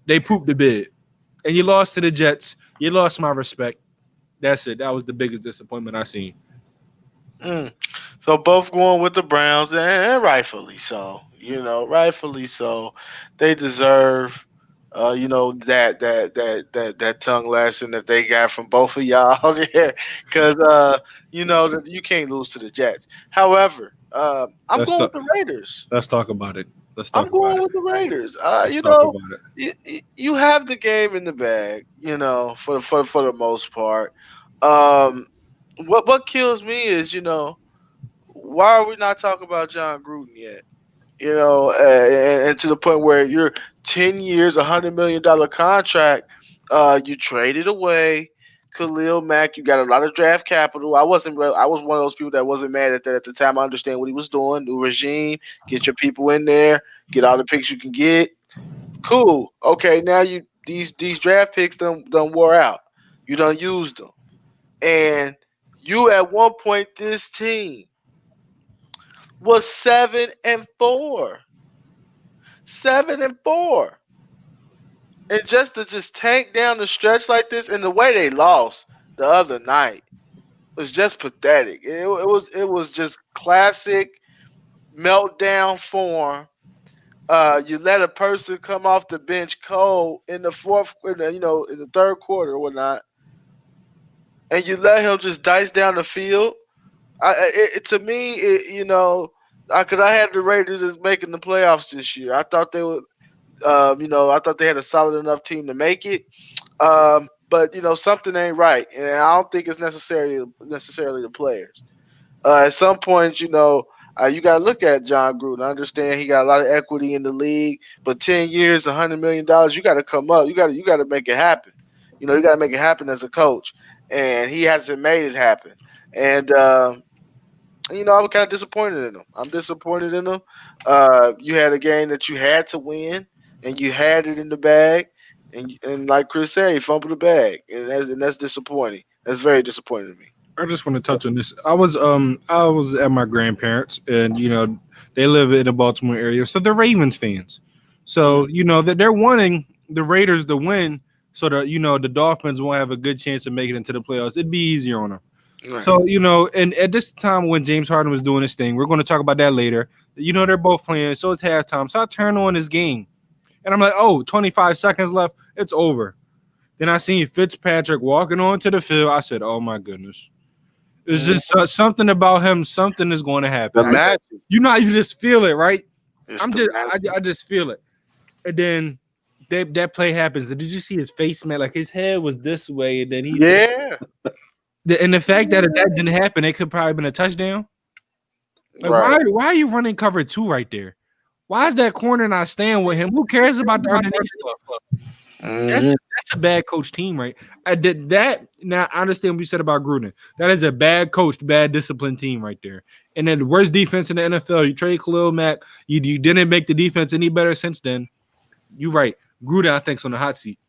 They pooped the bed. And you lost to the Jets. You lost my respect. That's it. That was the biggest disappointment I seen. So both going with the Browns, and rightfully so. Rightfully so. They deserve, that tongue lashing that they got from both of y'all there, because you can't lose to the Jets. However, I'm going with the Raiders. Let's talk about it. I'm going with the Raiders. You have the game in the bag, for the most part. What kills me is, why are we not talking about John Gruden yet? And to the point where you're 10 years, $100 million contract, you traded away Khalil Mack. You got a lot of draft capital. I was one of those people that wasn't mad at that at the time. I understand what he was doing. New regime, get your people in there, get all the picks you can get. Cool. Okay, now these draft picks done wore out. You done used them. And you at one point, this team was 7-4. 7-4. And just to tank down the stretch like this, and the way they lost the other night was just pathetic. It was just classic meltdown form. You let a person come off the bench cold in the third quarter or whatnot, and you let him just dice down the field. To me, because I had the Raiders as making the playoffs this year. I thought they would. I thought they had a solid enough team to make it. But something ain't right, and I don't think it's necessarily the players. At some point, you got to look at John Gruden. I understand he got a lot of equity in the league, but 10 years, $100 million, you got to come up. You got to make it happen. You got to make it happen as a coach, and he hasn't made it happen. And I'm kind of disappointed in him. I'm disappointed in him. You had a game that you had to win, and you had it in the bag, and like Chris said, you fumbled the bag, and that's disappointing. That's very disappointing to me. I just want to touch on this. I was at my grandparents, and they live in the Baltimore area, so they're Ravens fans. So that they're wanting the Raiders to win, so that the Dolphins won't have a good chance of making it into the playoffs. It'd be easier on them. Right. So and at this time when James Harden was doing his thing, we're going to talk about that later. They're both playing, so it's halftime. So I turn on this game, and I'm like, oh, 25 seconds left, it's over. Then I seen Fitzpatrick walking onto the field. I said, oh my goodness. It's just something about him. Something is going to happen. The magic. You just feel it, right? It's I just feel it. And then that play happens. And did you see his face, man? Like his head was this way, and then and the fact that didn't happen, it could probably have been a touchdown. Like, right. why are you running cover 2 right there? Why is that corner not staying with him? Who cares about the underneath stuff? That's a bad coach team, right? I did that. Now I understand what you said about Gruden. That is a bad coached, bad disciplined team right there. And then the worst defense in the NFL. You trade Khalil Mack. You didn't make the defense any better since then. You're right. Gruden, I think, is on the hot seat.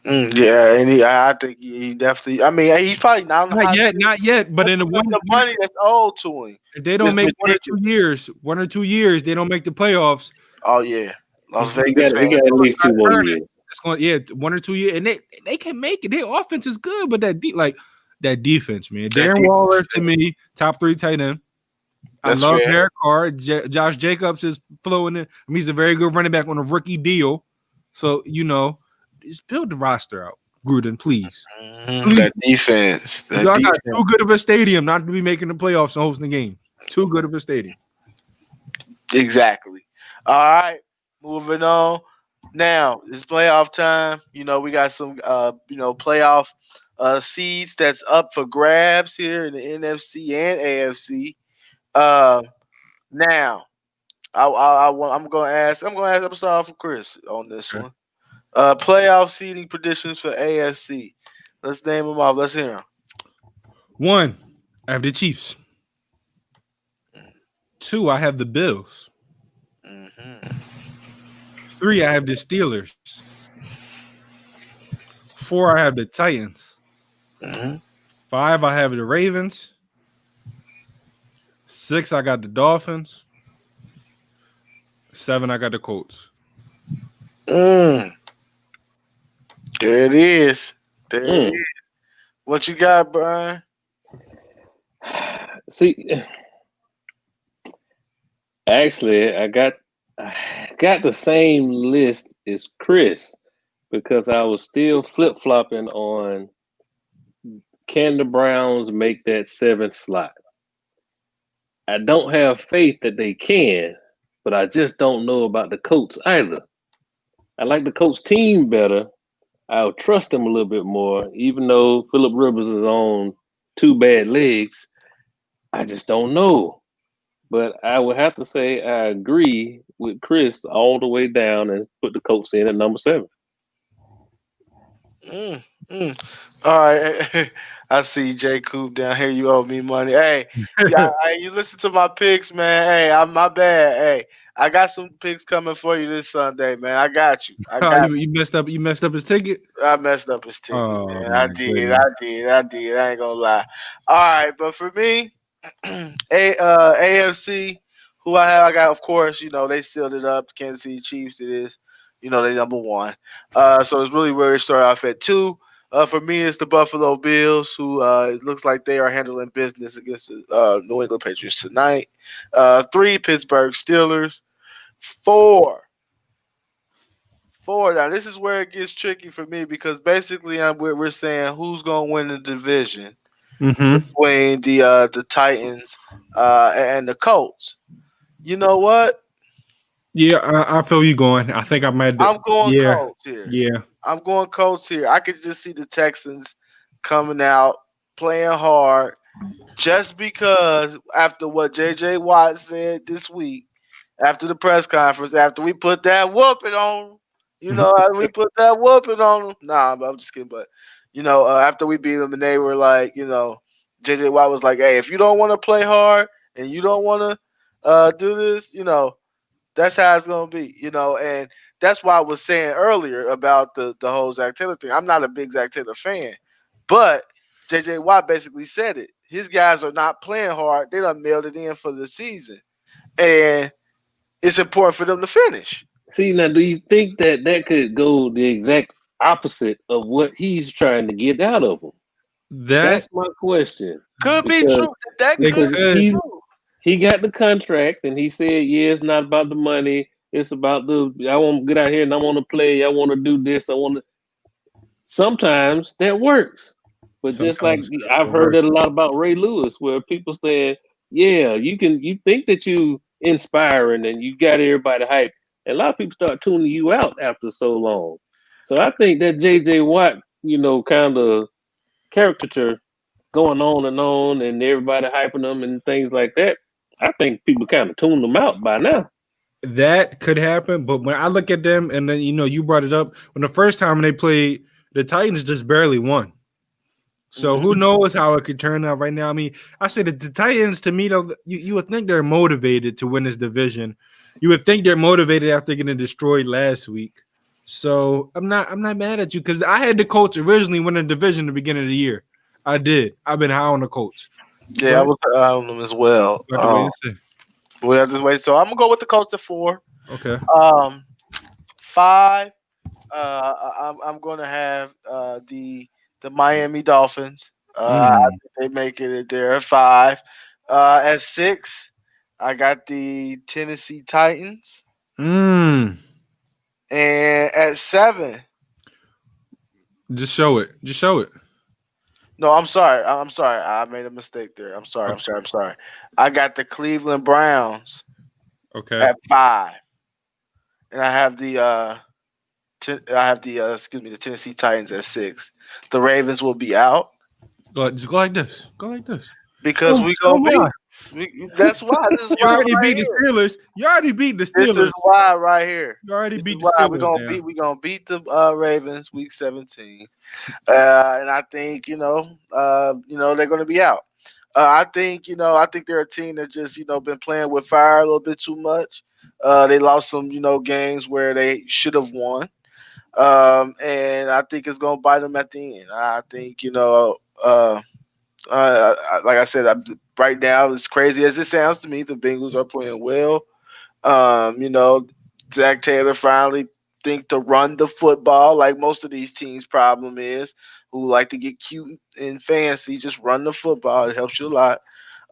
Yeah, and I think he definitely. I mean, he's probably not yet. But in the money that's owed to him, if they don't make 1 or 2 years, they don't make the playoffs. Oh yeah, Las He Vegas. got at least 2 more years. It's going, 1 or 2 years, and they can make it. Their offense is good, but that defense, man. Darren Waller to me, top 3 tight end. I love Derek Carr. Josh Jacobs is flowing in. I mean, he's a very good running back on a rookie deal. So just build the roster out, Gruden, please. That defense. Y'all got too good of a stadium not to be making the playoffs and hosting the game. Too good of a stadium. Exactly. All right, moving on. Now it's playoff time. We got some playoff seeds that's up for grabs here in the NFC and AFC. Now I'm gonna ask. I'm gonna start off with Chris on this one. Playoff seeding predictions for AFC. Let's name them off. Let's hear them. 1, I have the Chiefs. 2, I have the Bills. 3, I have the Steelers. 4, I have the Titans. 5, I have the Ravens. 6, I got the Dolphins. 7, I got the Colts. There it is. It is. What you got, Brian? See, actually, I got the same list as Chris because I was still flip-flopping on can the Browns make that 7th slot. I don't have faith that they can, but I just don't know about the Colts either. I like the Colts team better. I'll trust them a little bit more, even though Phillip Rivers is on 2 bad legs. I just don't know. But I would have to say I agree with Chris all the way down and put the Colts in at number 7. All right. I see J. Coop down here. You owe me money. Hey, you listen to my picks, man. Hey, I'm my bad. Hey, I got some picks coming for you this Sunday, man. I got you. You messed up his ticket? I messed up his ticket, man. I did. I ain't gonna lie. All right, but for me, AFC, who I got, of course, they sealed it up. Kansas City Chiefs, it is. They number 1. So it's really where it started off at 2. For me, it's the Buffalo Bills, who it looks like they are handling business against the New England Patriots tonight. 3, Pittsburgh Steelers. 4. Now, this is where it gets tricky for me because basically we're saying who's going to win the division between the Titans and the Colts. You know what? Yeah, I feel you going. I think I might. I'm going Colts here. Yeah. I'm going Colts here. I could just see the Texans coming out, playing hard, just because after what J.J. Watt said this week, after the press conference, after we put that whooping on them, we put that whooping on them. Nah, I'm just kidding. But, after we beat them and they were like, J.J. Watt was like, hey, if you don't want to play hard and you don't want to do this, that's how it's going to be, and that's why I was saying earlier about the whole Zach Taylor thing. I'm not a big Zach Taylor fan, but J.J. Watt basically said it. His guys are not playing hard. They done mailed it in for the season. And it's important for them to finish. See, now, do you think that could go the exact opposite of what he's trying to get out of them? That's my question. Could be true. That They could could. be true. He got the contract, and he said, "Yeah, it's not about the money. It's about I want to get out here and I want to play. I want to do this. I want to." Sometimes that works, but just like I've heard that a lot about Ray Lewis, where people saying, "Yeah, you think that you inspiring and you got everybody hyped." And a lot of people start tuning you out after so long. So I think that J.J. Watt, kind of caricature going on and everybody hyping them and things like that. I think people kind of tuned them out by now. That could happen, but when I look at them, and then you brought it up, when the first time they played, the Titans just barely won. So who knows how it could turn out right now? I mean, I say that the Titans, to me, though, you would think they're motivated to win this division. You would think they're motivated after getting destroyed last week. So I'm not mad at you, because I had the Colts originally win the division at the beginning of the year. I did. I've been high on the Colts. Yeah, I was on them as well. We have this way, so I'm gonna go with the Colts at 4. Okay. 5. I'm gonna have the Miami Dolphins. I think they make it there at 5. At 6, I got the Tennessee Titans. And at 7, just show it. No, I'm sorry. I made a mistake there. I'm sorry. I got the Cleveland Browns. Okay. At 5, and I have the the Tennessee Titans at 6. The Ravens will be out. Just go like this. Because we gonna beat. That's why. This is you why already beat the Steelers. You already beat the Steelers. This is why right here. You already beat the Steelers. We're gonna beat the Ravens week 17. And I think they're gonna be out. I think they're a team that just been playing with fire a little bit too much. They lost some games where they should have won. And I think it's gonna bite them at the end. I think like I said, right now, as crazy as it sounds to me, the Bengals are playing well. Zach Taylor finally think to run the football, like most of these teams' problem is, who like to get cute and fancy. Just run the football; it helps you a lot.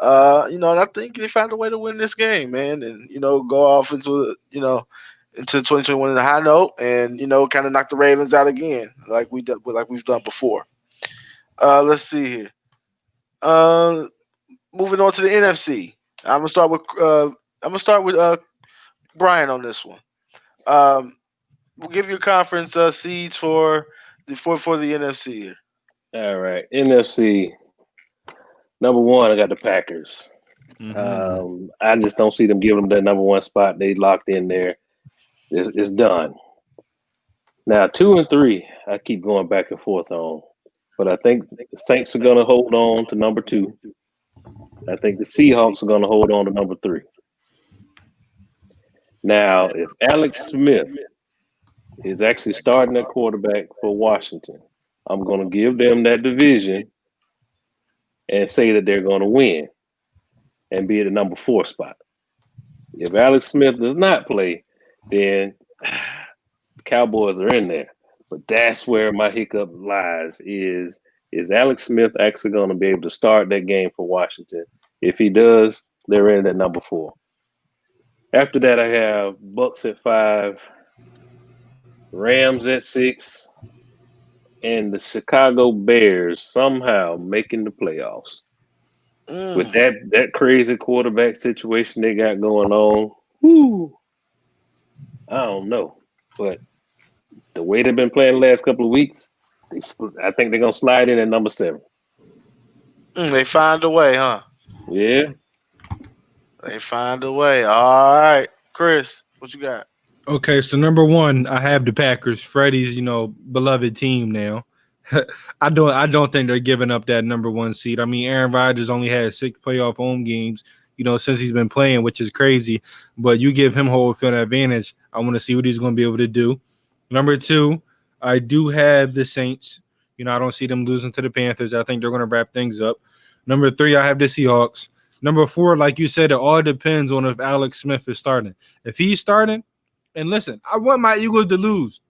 And I think they found a way to win this game, man, and go off into 2021 in a high note, and kind of knock the Ravens out again, like we've done before. Let's see here. Moving on to the NFC. I'm gonna start with Brian on this one. We'll give you a conference seeds for the NFC here. All right, NFC. Number 1, I got the Packers. I just don't see them giving them that number 1 spot. They locked in there. It's done. Now 2 and 3, I keep going back and forth on, but I think the Saints are going to hold on to number 2. I think the Seahawks are going to hold on to number 3. Now, if Alex Smith is actually starting at quarterback for Washington, I'm going to give them that division and say that they're going to win and be at the number 4 spot. If Alex Smith does not play, then the Cowboys are in there. But that's where my hiccup lies is Alex Smith actually going to be able to start that game for Washington? If he does, they're in at number 4. After that, I have Bucks at 5, Rams at 6, and the Chicago Bears somehow making the playoffs. With that crazy quarterback situation they got going on, I don't know. But the way they've been playing the last couple of weeks, I think they're going to slide in at number 7. They find a way, huh? Yeah. They find a way. All right. Chris, what you got? Okay, so number 1, I have the Packers, Freddie's, beloved team now. I don't think they're giving up that number 1 seed. I mean, Aaron Rodgers only had 6 playoff home games, since he's been playing, which is crazy. But you give him whole field advantage. I want to see what he's going to be able to do. Number 2, I do have the Saints. You know, I don't see them losing to the Panthers. I think they're going to wrap things up. Number 3, I have the Seahawks. Number 4, like you said, it all depends on if Alex Smith is starting. If he's starting, and listen, I want my Eagles to lose.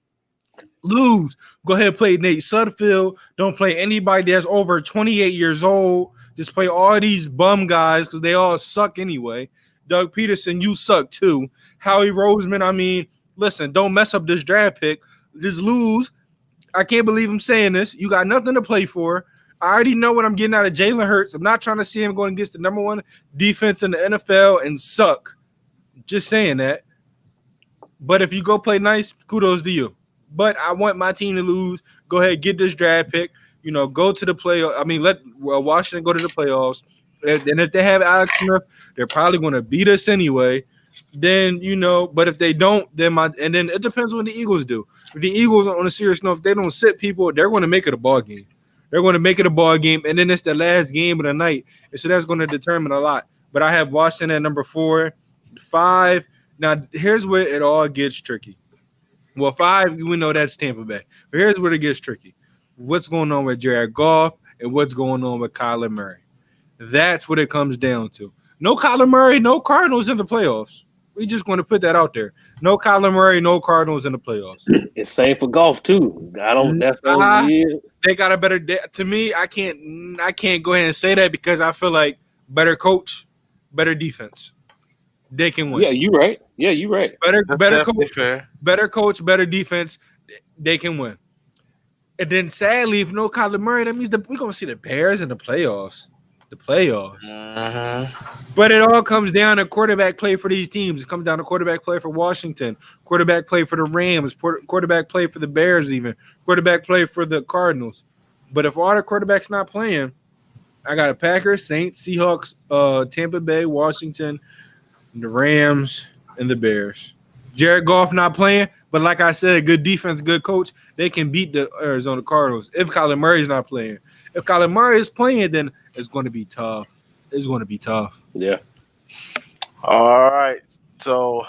Go ahead, play Nate Sudfeld. Don't play anybody that's over 28 years old. Just play all these bum guys because they all suck anyway. Doug Peterson, you suck too. Howie Roseman, I mean, listen, don't mess up this draft pick. Just lose. I can't believe I'm saying this. You got nothing to play for. I already know what I'm getting out of Jalen Hurts. I'm not trying to see him going against the number 1 defense in the NFL and suck. Just saying that. But if you go play nice, kudos to you. But I want my team to lose. Go ahead, get this draft pick. You know, go to the playoffs. I mean, let Washington go to the playoffs. And if they have Alex Smith, they're probably going to beat us anyway. Then, you know, but if they don't, then then it depends what the Eagles do. If the Eagles, on a serious note, if they don't sit people, they're going to make it a ball game. They're going to make it a ball game, and then it's the last game of the night. And so that's going to determine a lot. But I have Washington at number 4. 5. Now, here's where it all gets tricky. Well, 5, we know that's Tampa Bay. But here's where it gets tricky. What's going on with Jared Goff and what's going on with Kyler Murray? That's what it comes down to. No Kyler Murray, no Cardinals in the playoffs. We just going to put that out there. No Kyler Murray, no Cardinals in the playoffs. It's same for Goff too. That's they got a better to me. I can't go ahead and say that because I feel like better coach, better defense. They can win. Yeah, you're right. Better coach, better defense. They can win. And then sadly, if no Kyler Murray, that means we're gonna see the Bears in the playoffs. But it all comes down to quarterback play for these teams. It comes down to quarterback play for Washington, quarterback play for the Rams, quarterback play for the Bears, even quarterback play for the Cardinals. But if all the quarterbacks not playing, I got a Packers, Saints, Seahawks, Tampa Bay, Washington, the Rams, and the Bears. Jared Goff not playing, but like I said, good defense, good coach. They can beat the Arizona Cardinals if Kyler Murray's not playing. If Kyler Murray is playing, then it's going to be tough. Yeah. All right. So,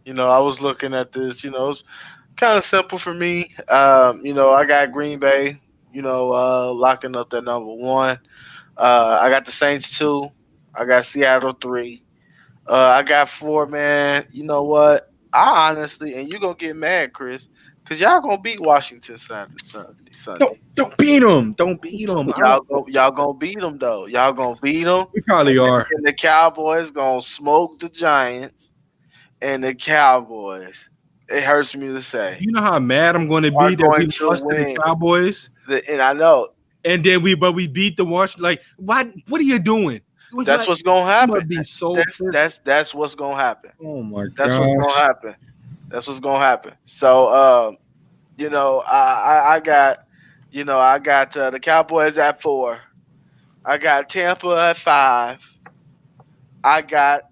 you know, I was looking at this. You know, it's kind of simple for me. You know, I got Green Bay. You know, locking up that number 1. I got the Saints 2. I got Seattle 3. I got 4, man. You know what? I honestly, and you're going to get mad, Chris, because y'all going to beat Washington Sunday. Don't beat them. Don't beat them. Y'all going to beat them, though. Y'all going to beat them. We probably are. And the Cowboys going to smoke the Giants. And the Cowboys, it hurts me to say. You know how mad I'm going to be that we lost to the Cowboys? And I know. And then we beat the Washington. Like, what are you doing? That's what's gonna happen. That's what's gonna happen. Oh my god. That's what's gonna happen. So you know, I got the Cowboys at 4. I got Tampa at 5. I got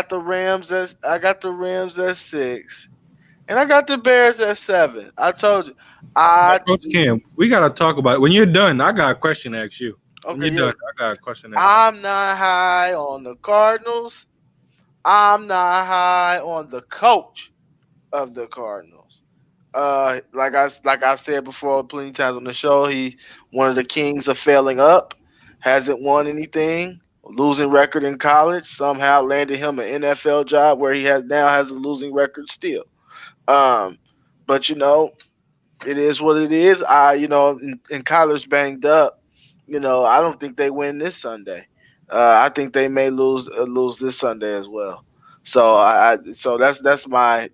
the Rams at 6. And I got the Bears at 7. I told you. Coach Cam, we gotta talk about it. When you're done, I got a question to ask you. Okay, I got a question. I'm not high on the Cardinals. I'm not high on the coach of the Cardinals. Like I said before, plenty of times on the show, he one of the kings of failing up. Hasn't won anything. Losing record in college. Somehow landed him an NFL job where he now has a losing record still. But you know, it is what it is. And Kyler's banged up. You know, I don't think they win this Sunday. I think they may lose this Sunday as well. So so that's my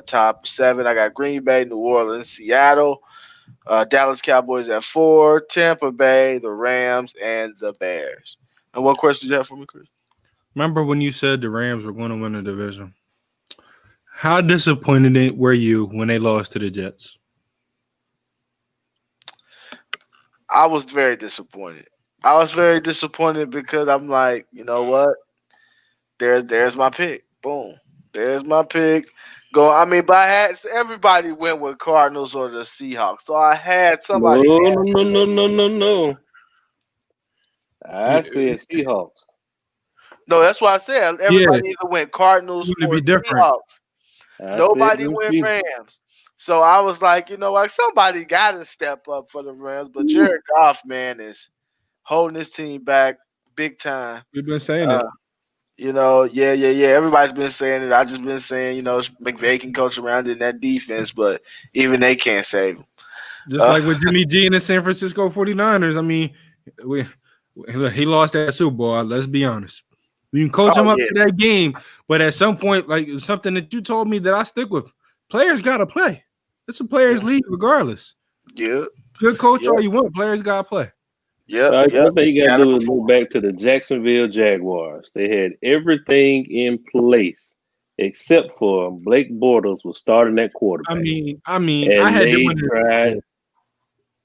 top 7. I got Green Bay, New Orleans, Seattle, Dallas Cowboys at 4, Tampa Bay, the Rams, and the Bears. And what question do you have for me, Chris? Remember when you said the Rams were going to win the division? How disappointed were you when they lost to the Jets? I was very disappointed. I was very disappointed because I'm like, you know what? There's my pick. Boom. There's my pick. But everybody went with Cardinals or the Seahawks. So I had somebody. No. I said Seahawks. No, that's what I said. Everybody either went Cardinals or be different. Seahawks. Nobody went Rams. So I was like, you know what, somebody got to step up for the Rams. But Jared Goff, man, is holding his team back big time. We've been saying Uh, it. yeah. Everybody's been saying it. I just been saying, McVay can coach around in that defense, but even they can't save him. Just like with Jimmy G and the San Francisco 49ers. I mean, he lost that Super Bowl. Let's be honest. You can coach him up to that game, but at some point, like something that you told me that I stick with, players got to play. It's a players' league regardless. Yeah. Good coach all you want. Players got to play. Yeah. One thing you got to do is look back to the Jacksonville Jaguars. They had everything in place except for Blake Bortles was starting that quarterback. I mean, I had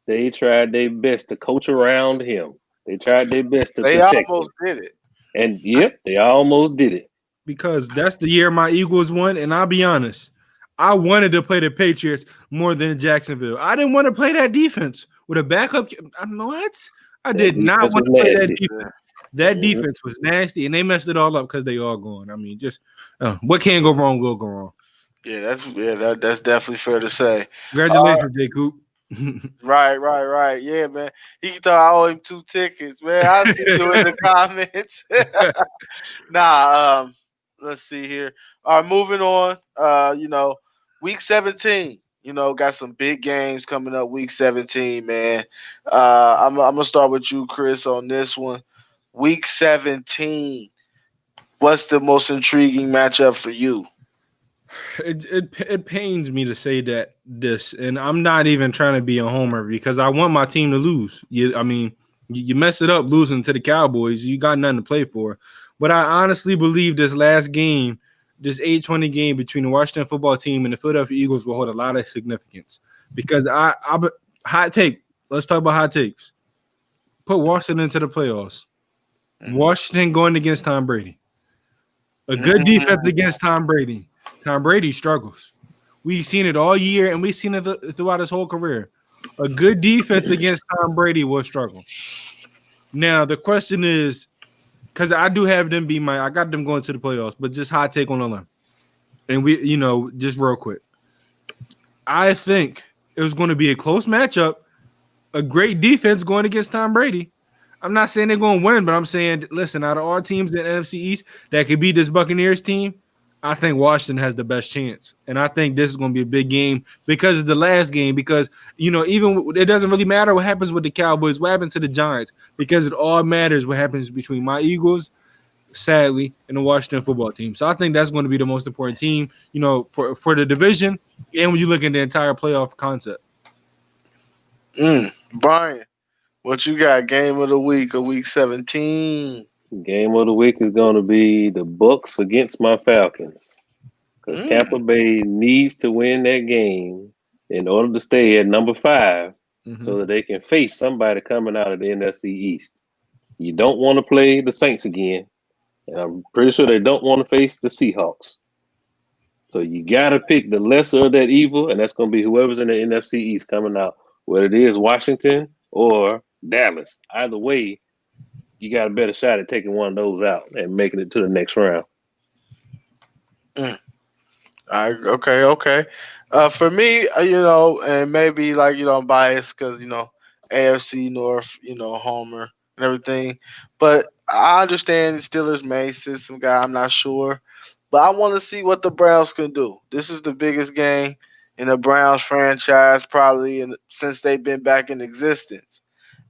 they tried their best to coach around him. They tried their best to protect him. They almost did it. And they almost did it. Because that's the year my Eagles won, and I'll be honest, I wanted to play the Patriots more than Jacksonville. I didn't want to play that defense with a backup. I don't know what. I did not want to play that defense. That defense was nasty, and they messed it all up because they all gone. I mean, just what can go wrong will go wrong. Yeah, that's definitely fair to say. Congratulations, Jay Coop. Right. Yeah, man. He thought I owe him 2 tickets, man. I'll see you in the comments. Let's see here. All right, moving on. Week 17. Got some big games coming up week 17, man. I'm gonna start with you, Chris, on this one. Week 17. What's the most intriguing matchup for you? It pains me to say this, and I'm not even trying to be a homer because I want my team to lose. You mess it up losing to the Cowboys, you got nothing to play for. But I honestly believe this last game, this 8-20 game between the Washington football team and the Philadelphia Eagles will hold a lot of significance. Because hot take. Let's talk about hot takes. Put Washington into the playoffs. Washington going against Tom Brady. A good defense against Tom Brady. Tom Brady struggles. We've seen it all year, and we've seen it throughout his whole career. A good defense against Tom Brady will struggle. Now, the question is, because I do have them I got them going to the playoffs, but just hot take on the limb. And just real quick. I think it was going to be a close matchup, a great defense going against Tom Brady. I'm not saying they're going to win, but I'm saying, listen, out of all teams in the NFC East that could beat this Buccaneers team, I think Washington has the best chance. And I think this is going to be a big game because it's the last game. Because, even it doesn't really matter what happens with the Cowboys, what happens to the Giants, because it all matters what happens between my Eagles, sadly, and the Washington football team. So I think that's going to be the most important team, for the division and when you look at the entire playoff concept. Brian, what you got? Game of the week of week 17. Game of the week is going to be the Bucs against my Falcons. Because Tampa Bay needs to win that game in order to stay at number 5 so that they can face somebody coming out of the NFC East. You don't want to play the Saints again. And I'm pretty sure they don't want to face the Seahawks. So you got to pick the lesser of that evil, and that's going to be whoever's in the NFC East coming out, whether it is Washington or Dallas. Either way, you got a better shot at taking one of those out and making it to the next round. Okay. For me, and maybe I'm biased because AFC North, homer and everything, but I understand the Steelers may sit some guy. I'm not sure, but I want to see what the Browns can do. This is the biggest game in the Browns franchise probably since they've been back in existence.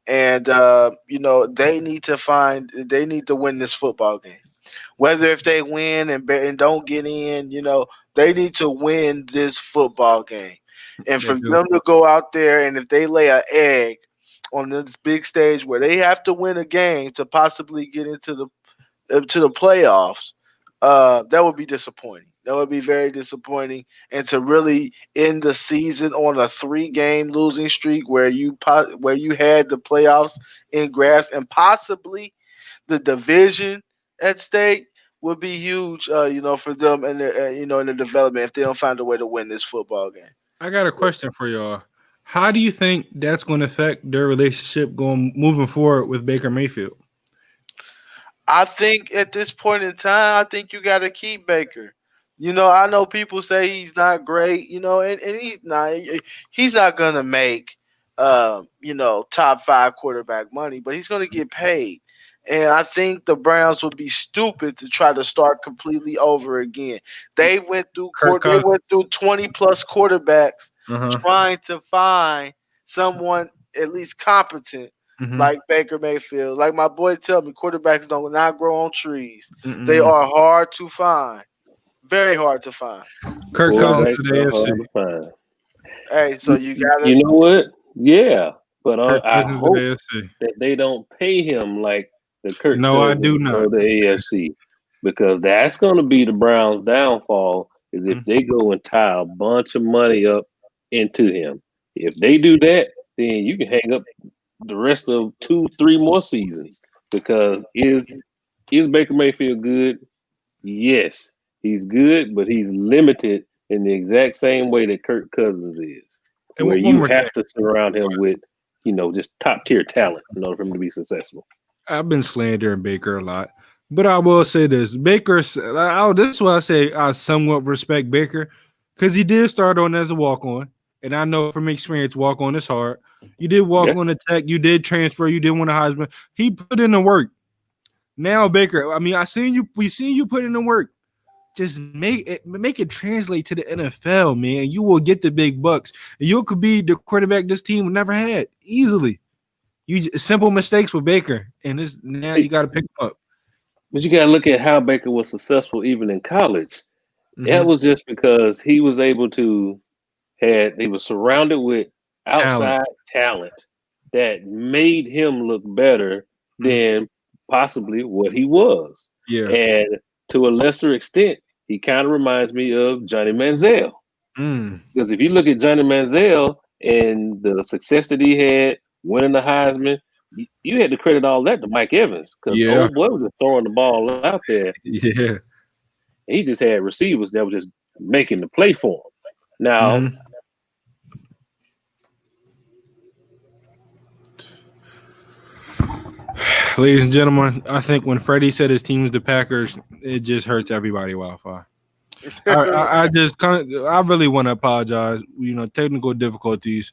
And, they need to win this football game. Whether if they win and don't get in, they need to win this football game. And for them to go out there and if they lay an egg on this big stage where they have to win a game to possibly get into the playoffs, that would be disappointing. That would be very disappointing. And to really end the season on a 3-game losing streak where you had the playoffs in grasp and possibly the division at stake would be huge, for them and in the development if they don't find a way to win this football game. I got a question for y'all. How do you think that's going to affect their relationship moving forward with Baker Mayfield? I think at this point in time, I think you got to keep Baker. You know, I know people say he's not great, you know, and he's not gonna make top five quarterback money, but he's gonna get paid. And I think the Browns would be stupid to try to start completely over again. They went through Kirk they Cousins. went through 20 plus quarterbacks Uh-huh. trying to find someone at least competent Mhm. like Baker Mayfield. Like my boy tell me, quarterbacks don't not grow on trees. They Mm-mm. are hard to find. Very hard to find. Kirk So, Cousins Quarterbacks to the are AFC. hard to find. hey, so you gotta. You know what? Yeah, but Kirk I Cousins to the hope AFC. that they don't pay him like the Kirk No, I do Cousins not. of the AFC, because that's going to be the Browns' downfall. Is if Mm. they go and tie a bunch of money up into him. If they do that, then you can hang up the rest of 2, 3 more seasons. Because is Baker Mayfield good? Yes, he's good, but he's limited in the exact same way that Kirk Cousins is, And where one you more thing. have to surround him with, just top tier talent in order for him to be successful. I've been slandering Baker a lot, but I will say this: Baker's. This is why I say I somewhat respect Baker, because he did start on as a walk on, and I know from experience, walk on is hard. You did walk Yeah. on the Tech, you did transfer, you did win a Heisman. He put in the work. Now Baker, I mean, we seen you put in the work. Just make it translate to the NFL, man. You will get the big bucks, and you could be the quarterback this team never had easily. Simple mistakes with Baker, and now you got to pick him up. But you got to look at how Baker was successful even in college. That was just because he was able to he was surrounded with outside talent that made him look better than possibly what he was. Yeah. And to a lesser extent, he kind of reminds me of Johnny Manziel. Because if you look at Johnny Manziel and the success that he had, winning the Heisman, you had to credit all that to Mike Evans. Because old boy was just throwing the ball out there. Yeah. He just had receivers that were just making the play for him. Now, ladies and gentlemen, I think when Freddie said his team's the Packers, it just hurts everybody. Wi-Fi. I really want to apologize. Technical difficulties.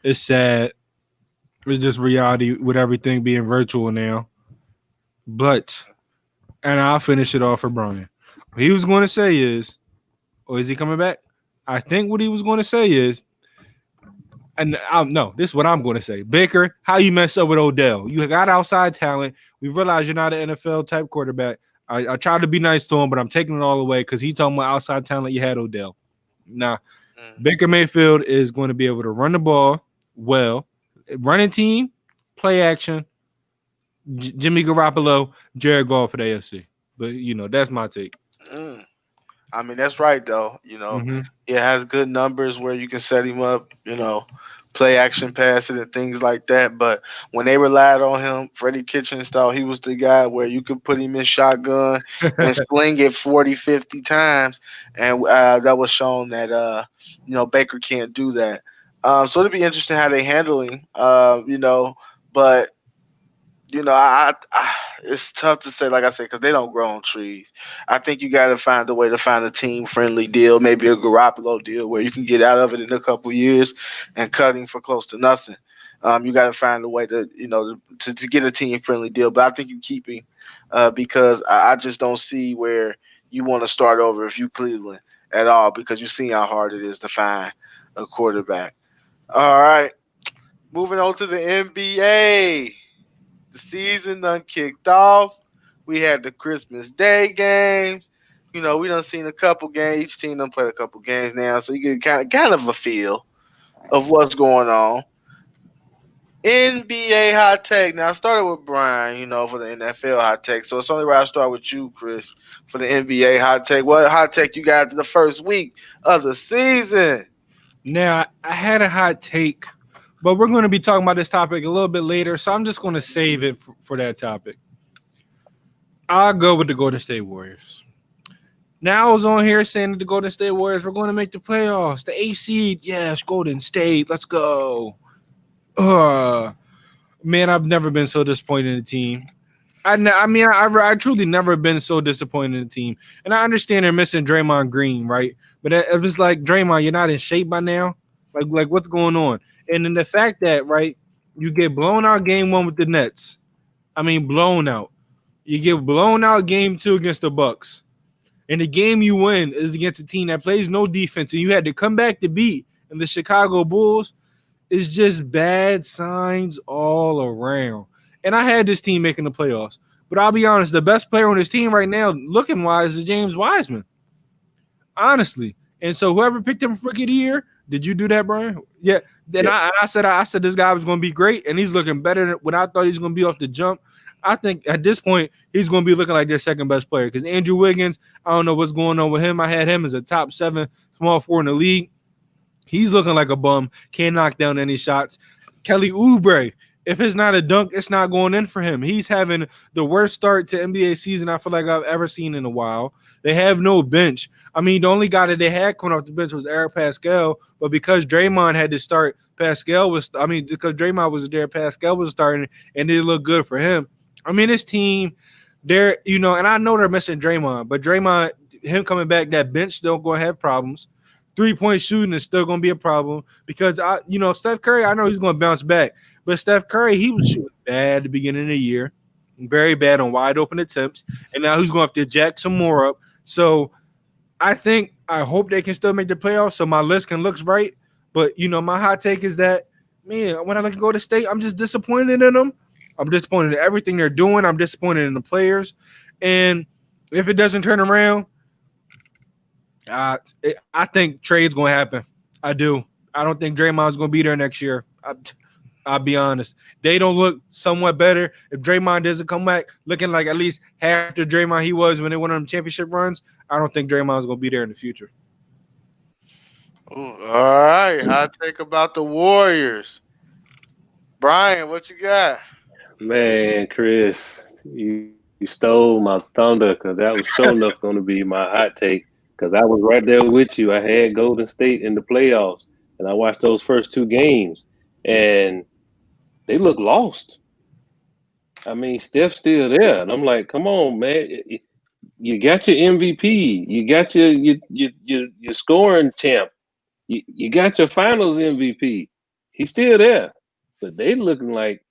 It's sad. It's just reality with everything being virtual now. And I'll finish it off for Brian. What he was going to say is, is he coming back? I think what he was going to say is, and this is what I'm going to say. Baker, how you mess up with Odell? You got outside talent. We realize you're not an NFL type quarterback. I tried to be nice to him, but I'm taking it all away because he's talking about outside talent. You had Odell. Now, Baker Mayfield is going to be able to run the ball well, running team, play action. Jimmy Garoppolo, Jared Goff for the AFC. But that's my take. I mean, that's right though. It has good numbers where you can set him up. Play action passes and things like that. But when they relied on him, Freddie Kitchens style, he was the guy where you could put him in shotgun and sling it 40, 50 times. And that was shown that, Baker can't do that. So it'll be interesting how they handle him, but, it's tough to say, like I said, because they don't grow on trees. I think you got to find a way to find a team-friendly deal, maybe a Garoppolo deal where you can get out of it in a couple years and cut him for close to nothing. You got to find a way to, to get a team-friendly deal. But I think you keep him because I just don't see where you want to start over if you Cleveland at all, because you see how hard it is to find a quarterback. All right. Moving on to the NBA. The season done kicked off. We had the Christmas Day games. We done seen a couple games. Each team done played a couple games now, so you get kind of a feel of what's going on. NBA hot take. Now I started with Brian, for the NFL hot take. So it's only right I start with you, Chris, for the NBA hot take. What hot take you got to the first week of the season? Now I had a hot take, but we're going to be talking about this topic a little bit later, so I'm just going to save it for that topic. I'll go with the Golden State Warriors. Now I was on here saying that the Golden State Warriors were going to make the playoffs. The 8th seed, yes, Golden State, let's go. Man, I've never been so disappointed in a team. I truly never been so disappointed in the team, and I understand they're missing Draymond Green, right? But if it's like Draymond, you're not in shape by now. Like what's going on? And then the fact that right, you get blown out game 1 with the Nets. I mean, blown out. You get blown out game 2 against the Bucks, and the game you win is against a team that plays no defense, and you had to come back to beat. And the Chicago Bulls is just bad signs all around. And I had this team making the playoffs. But I'll be honest, the best player on this team right now, looking wise, is James Wiseman. Honestly. And so whoever picked him for Rookie of the Year, did you do that, Brian? Yeah. Then yeah. I said this guy was going to be great, and he's looking better than what I thought he was going to be off the jump. I think at this point, he's going to be looking like their second best player because Andrew Wiggins, I don't know what's going on with him. I had him as a top 7 small forward in the league. He's looking like a bum. Can't knock down any shots. Kelly Oubre, if it's not a dunk, it's not going in for him. He's having the worst start to NBA season I feel like I've ever seen in a while. They have no bench. I mean, the only guy that they had coming off the bench was Eric Pascal, but because Draymond had to start, because Draymond was there, Pascal was starting, and it looked good for him. I mean, this team, and I know they're missing Draymond, but Draymond, him coming back, that bench still going to have problems. 3-point shooting is still going to be a problem because, Steph Curry, I know he's going to bounce back. But Steph Curry, he was shooting bad at the beginning of the year, very bad on wide open attempts. And now he's going to have to jack some more up. So I hope they can still make the playoffs so my list can look right. But, my hot take is that, man, when I look at Golden State, I'm just disappointed in them. I'm disappointed in everything they're doing. I'm disappointed in the players. And if it doesn't turn around, I think trade's going to happen. I do. I don't think Draymond's going to be there next year. I'll be honest. They don't look somewhat better. If Draymond doesn't come back looking like at least half the Draymond he was when they went on championship runs, I don't think Draymond's going to be there in the future. Ooh, all right. Hot take about the Warriors. Brian, what you got? Man, Chris, you stole my thunder because that was sure enough going to be my hot take. Because I was right there with you. I had Golden State in the playoffs, and I watched those first 2 games, and they look lost. I mean, Steph's still there, and I'm like, come on, man. You got your MVP. You got your scoring champ. You got your Finals MVP. He's still there, but they looking like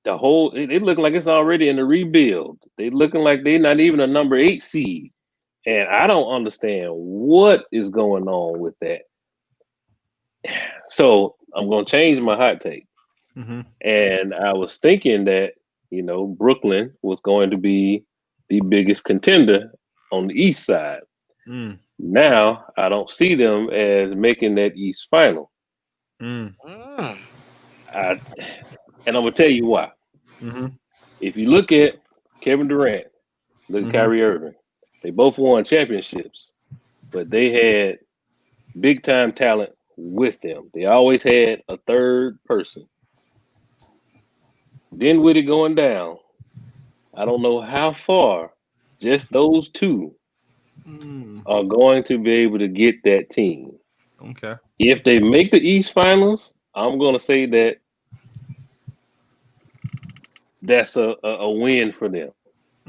they looking like it's already in the rebuild. They looking like they're not even a number 8 seed. And I don't understand what is going on with that. So I'm going to change my hot take. Mm-hmm. And I was thinking that, Brooklyn was going to be the biggest contender on the East side. Mm. Now I don't see them as making that East final. Mm. And I'm going to tell you why. Mm-hmm. If you look at Kevin Durant, look at Kyrie Irving, they both won championships, but they had big-time talent with them. They always had a third person. Dinwiddie going down. I don't know how far just those 2 are going to be able to get that team. Okay. If they make the East Finals, I'm going to say that's a win for them.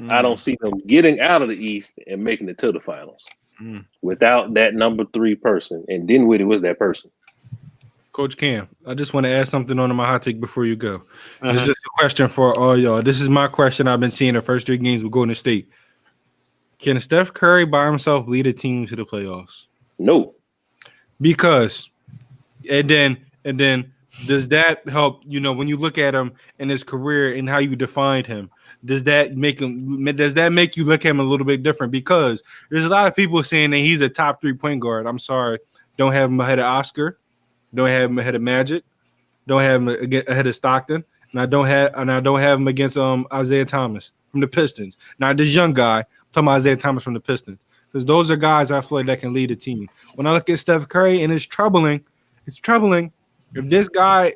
I don't see them getting out of the East and making it to the Finals without that number 3 person. And Dinwiddie was that person. Coach Cam, I just want to add something on to my hot take before you go. This is a question for all y'all. This is my question I've been seeing the first 3 games with Golden State. Can Steph Curry by himself lead a team to the playoffs? No. Because, and then does that help, when you look at him in his career and how you defined him? Does that make you look at him a little bit different? Because there's a lot of people saying that he's a top 3 point guard. I'm sorry. Don't have him ahead of Oscar. Don't have him ahead of Magic. Don't have him ahead of Stockton. And I don't have him against Isaiah Thomas from the Pistons. Now this young guy, I'm talking about Isaiah Thomas from the Pistons. Because those are guys I feel like that can lead a team. When I look at Steph Curry, and it's troubling. If this guy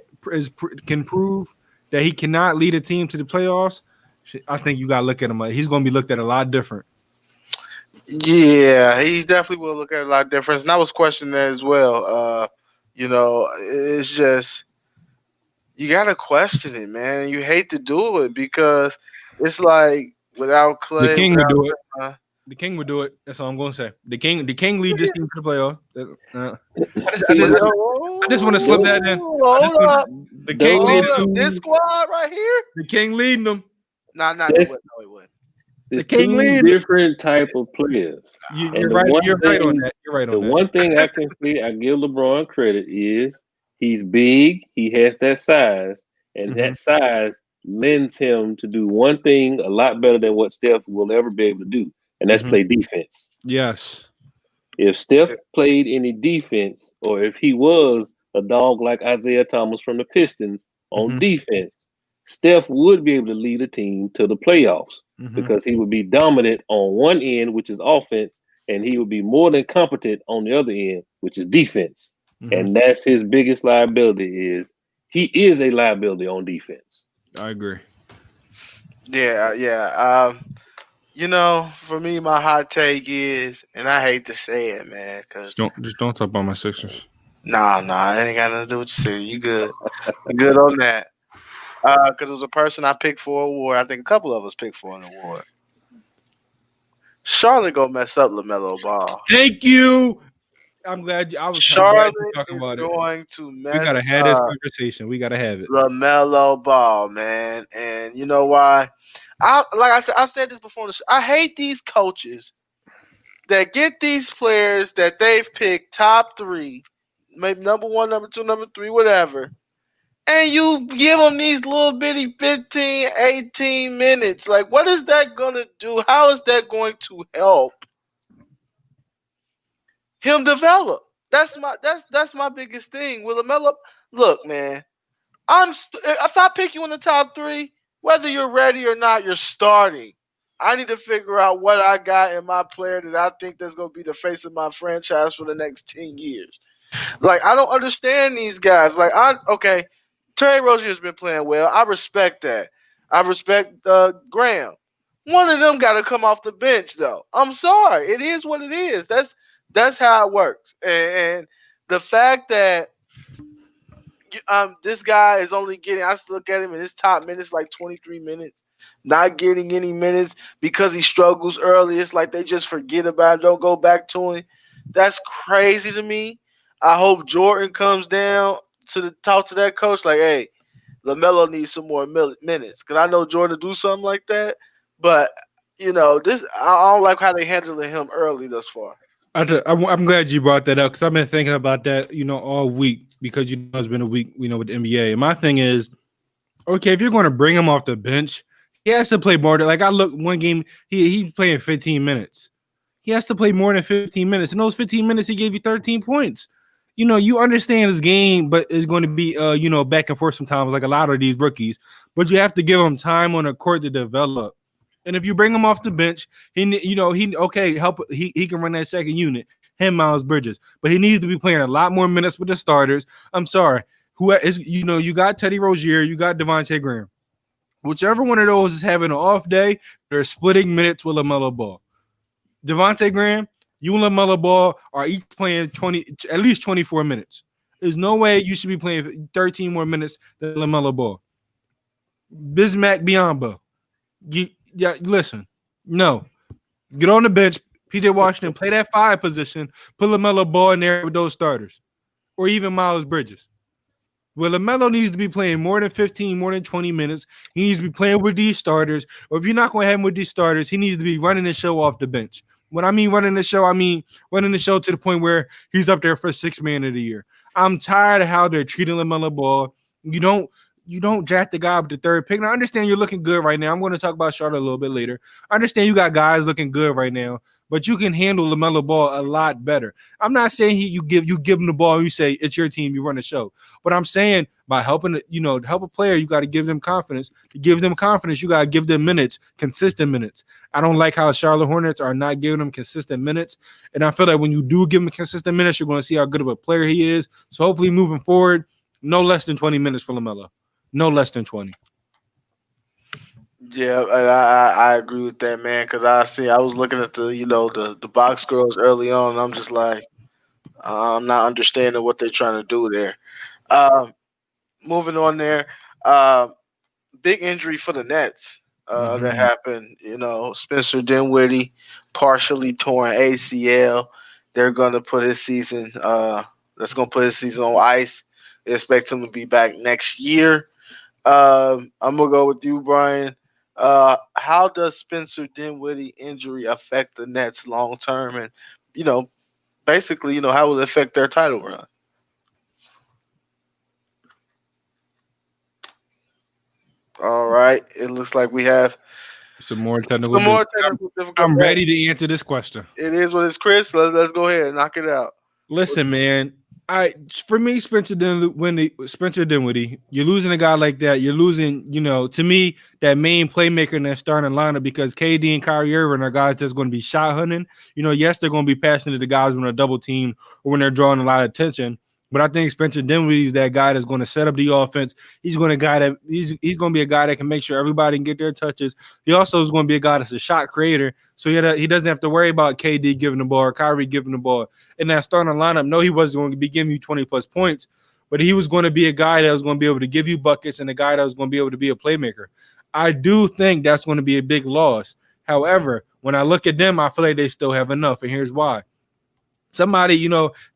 can prove that he cannot lead a team to the playoffs, I think you got to look at him like he's going to be looked at a lot different. Yeah, he definitely will look at a lot different. And I was questioning that as well. It's just you got to question it, man. You hate to do it because It's like without Clay, The King would do it. without, The King would do it. That's all I'm going to say. The King lead this team to the playoff. See, I just want to slip that in. Hold up. The King Those leading Hold them. up. This squad right here? The King leading them. Nah, no, That's- he wouldn't. It's The King two lead. different type of players. You're And the right. one You're right on thing- that. You're right The on that. one thing I can say I give LeBron credit is he's big, he has that size, and that size lends him to do one thing a lot better than what Steph will ever be able to do, and that's Mhm. play defense. Yes. If Steph played any defense, or if he was a dog like Isaiah Thomas from the Pistons on Mhm. defense, Steph would be able to lead a team to the playoffs Mhm. because he would be dominant on one end, which is offense, and he would be more than competent on the other end, which is defense. Mhm. And that's his biggest liability is he is a liability on defense. I agree. Yeah. For me, my hot take is, and I hate to say it, man, because Just don't talk about my Sixers. nah, it ain't got nothing to do with you. Say you good, you good on that. Because it was a person I picked for an award. I think a couple of us picked for an award. Charlotte gonna mess up LaMelo Ball. Thank you. I'm glad I was Charlotte talking is about it. going to mess We gotta have this conversation. We gotta have it. LaMelo Ball, man. And you know why? I've said this before on the show. I hate these coaches that get these players that they've picked top 3, maybe number 1, number 2, number 3, whatever, and you give them these little bitty 15, 18 minutes. Like, what is that gonna do? How is that going to help him develop? That's my biggest thing. With LaMelo, look, man, if I pick you in the top 3, whether you're ready or not, you're starting. I need to figure out what I got in my player that I think that's going to be the face of my franchise for the next 10 years. Like, I don't understand these guys. Like, Terry Rozier has been playing well. I respect that. I respect Graham. One of them got to come off the bench, though. I'm sorry. It is what it is. That's how it works. And the fact that this guy is only getting, I look at him in his top minutes like 23 minutes, not getting any minutes because he struggles early. It's like they just forget about it, don't go back to him. That's crazy to me. I hope Jordan comes down to talk to that coach like, hey, LaMelo needs some more minutes. Because I know Jordan do something like that. But, I don't like how they handling him early thus far. I'm glad you brought that up because I've been thinking about that, all week because it's been a week, with the NBA. And my thing is, okay, if you're going to bring him off the bench, he has to play more. Like I look one game, he's playing 15 minutes. He has to play more than 15 minutes. In those 15 minutes, he gave you 13 points. You understand his game, but it's going to be, back and forth sometimes, like a lot of these rookies. But you have to give him time on the court to develop. And if you bring him off the bench, he can run that second unit, him, Miles Bridges. But he needs to be playing a lot more minutes with the starters. I'm sorry. You got Teddy Rozier, you got Devontae Graham. Whichever one of those is having an off day, they're splitting minutes with LaMelo Ball. Devontae Graham, you and LaMelo Ball are each playing at least 24 minutes. There's no way you should be playing 13 more minutes than LaMelo Ball. Bismack Biyombo. Listen. No. Get on the bench. PJ Washington, play that 5 position. Put LaMelo Ball in there with those starters. Or even Miles Bridges. Well, LaMelo needs to be playing more than 15, more than 20 minutes. He needs to be playing with these starters. Or if you're not going to have him with these starters, he needs to be running the show off the bench. When I mean running the show, I mean running the show to the point where he's up there for 6th man of the year. I'm tired of how they're treating LaMelo Ball. You don't draft the guy with the 3rd pick. Now, I understand you're looking good right now. I'm going to talk about Charlotte a little bit later. I understand you got guys looking good right now, but you can handle LaMelo Ball a lot better. I'm not saying you give him the ball and you say it's your team, you run the show. But I'm saying by helping, to help a player, you got to give them confidence. To give them confidence, you got to give them minutes, consistent minutes. I don't like how Charlotte Hornets are not giving them consistent minutes. And I feel like when you do give him consistent minutes, you're going to see how good of a player he is. So hopefully moving forward, no less than 20 minutes for LaMelo. No less than 20. Yeah, and I agree with that, man. Because I was looking at the box scores early on, and I'm just like, I'm not understanding what they're trying to do there. Moving on there, big injury for the Nets. that happened. You know, Spencer Dinwiddie partially torn ACL. They're gonna put his season. That's gonna put his season on ice. They expect him to be back next year. I'm gonna go with you, Brian. How does Spencer Dinwiddie injury affect the Nets long term, and you know, basically, how will it affect their title run? All right, it looks like we have Some more technical. some more I'm, technical I'm difficulties. ready to answer this question. It is what it's, Chris. Let's go ahead and knock it out. Listen, man. For me, Spencer Dinwiddie, you're losing a guy like that. You're losing, to me, that main playmaker in that starting lineup because KD and Kyrie Irving are guys that's going to be shot hunting. Yes, they're going to be passing to the guys when they're double teamed or when they're drawing a lot of attention. But I think Spencer Dinwiddie is that guy that's going to set up the offense. He's going to be a guy that can make sure everybody can get their touches. He also is going to be a guy that's a shot creator, so he doesn't have to worry about KD giving the ball or Kyrie giving the ball. In that starting lineup, no, he wasn't going to be giving you 20-plus points, but he was going to be a guy that was going to be able to give you buckets and a guy that was going to be able to be a playmaker. I do think that's going to be a big loss. However, when I look at them, I feel like they still have enough, and here's why. Somebody,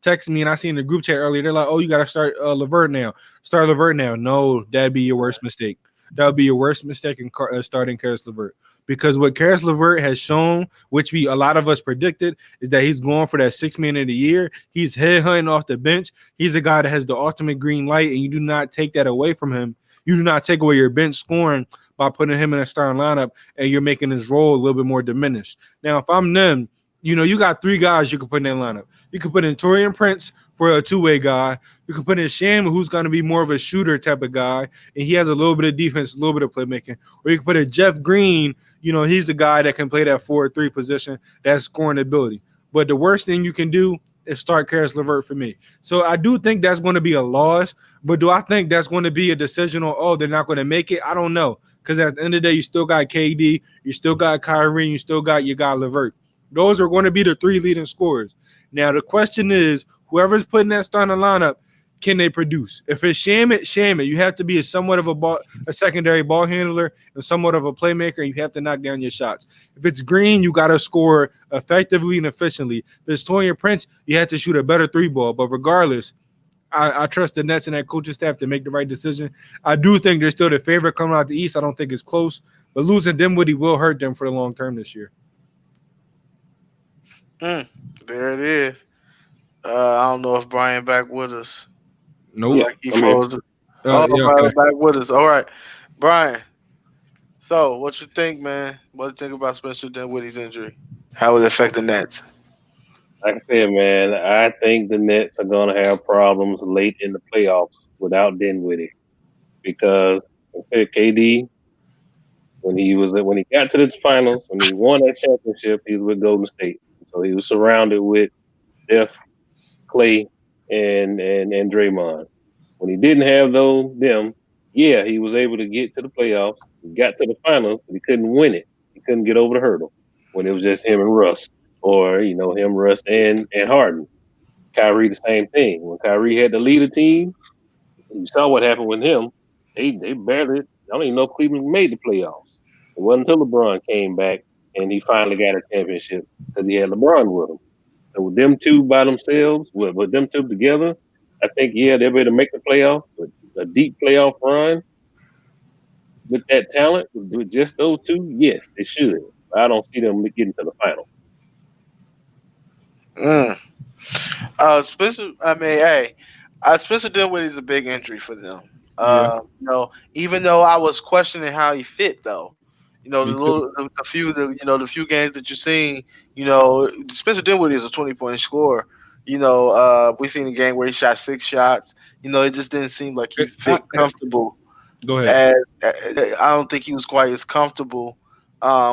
texted me, and I seen in the group chat earlier. They're like, "Oh, you got to start LeVert now. Start LeVert now." No, that'd be your worst mistake. That would be your worst mistake in starting Caris LeVert. Because what Caris LeVert has shown, which a lot of us predicted, is that he's going for that 6th man of the year. He's headhunting off the bench. He's a guy that has the ultimate green light, and you do not take that away from him. You do not take away your bench scoring by putting him in a starting lineup, and you're making his role a little bit more diminished. Now, if I'm them, you got 3 guys you can put in that lineup. You can put in Taurean Prince for a two-way guy. You can put in Sham, who's going to be more of a shooter type of guy, and he has a little bit of defense, a little bit of playmaking. Or you can put in Jeff Green. He's the guy that can play that 4-3 position, that scoring ability. But the worst thing you can do is start Caris LeVert for me. So I do think that's going to be a loss, but do I think that's going to be a decision on, they're not going to make it? I don't know, because at the end of the day, you still got KD, you still got Kyrie, and you still got your guy LeVert. Those are going to be the 3 leading scorers. Now, the question is, whoever's putting that starting lineup, can they produce? If it's Sham it. You have to be somewhat of a secondary ball handler and somewhat of a playmaker, and you have to knock down your shots. If it's Green, you got to score effectively and efficiently. If it's Taurean Prince, you have to shoot a better 3-ball. But regardless, I trust the Nets and that coaching staff to make the right decision. I do think they're still the favorite coming out the East. I don't think it's close. But losing Dinwiddie will hurt them for the long term this year. There it is. I don't know if Brian back with us. Nope. Like he froze. Okay. Back with us. All right, Brian. So, what you think, man? What do you think about Spencer Dinwiddie's injury? How will it affect the Nets? Like I said, man, I think the Nets are going to have problems late in the playoffs without Dinwiddie because, like I said, KD, when he got to the finals, when he won that championship, he was with Golden State. So he was surrounded with Steph, Clay, and Draymond. When he didn't have them, he was able to get to the playoffs. He got to the finals, but he couldn't win it. He couldn't get over the hurdle when it was just him and Russ, or him, Russ, and Harden. Kyrie, the same thing. When Kyrie had to lead a team, you saw what happened with him. They barely. I don't even know if Cleveland made the playoffs. It wasn't until LeBron came back and he finally got a championship because he had LeBron with him. So with them two by themselves, with them two together, I think, they're able to make the playoff, but a deep playoff run with that talent, with just those two, yes, they should. But I don't see them getting to the final. Spencer Dinwiddie is a big injury for them. Even though I was questioning how he fit, though. The few games that you've seen, Spencer Dinwiddie is a 20-point scorer. We seen a game where he shot 6 shots. It just didn't seem like he fit comfortable. Go ahead. I don't think he was quite as comfortable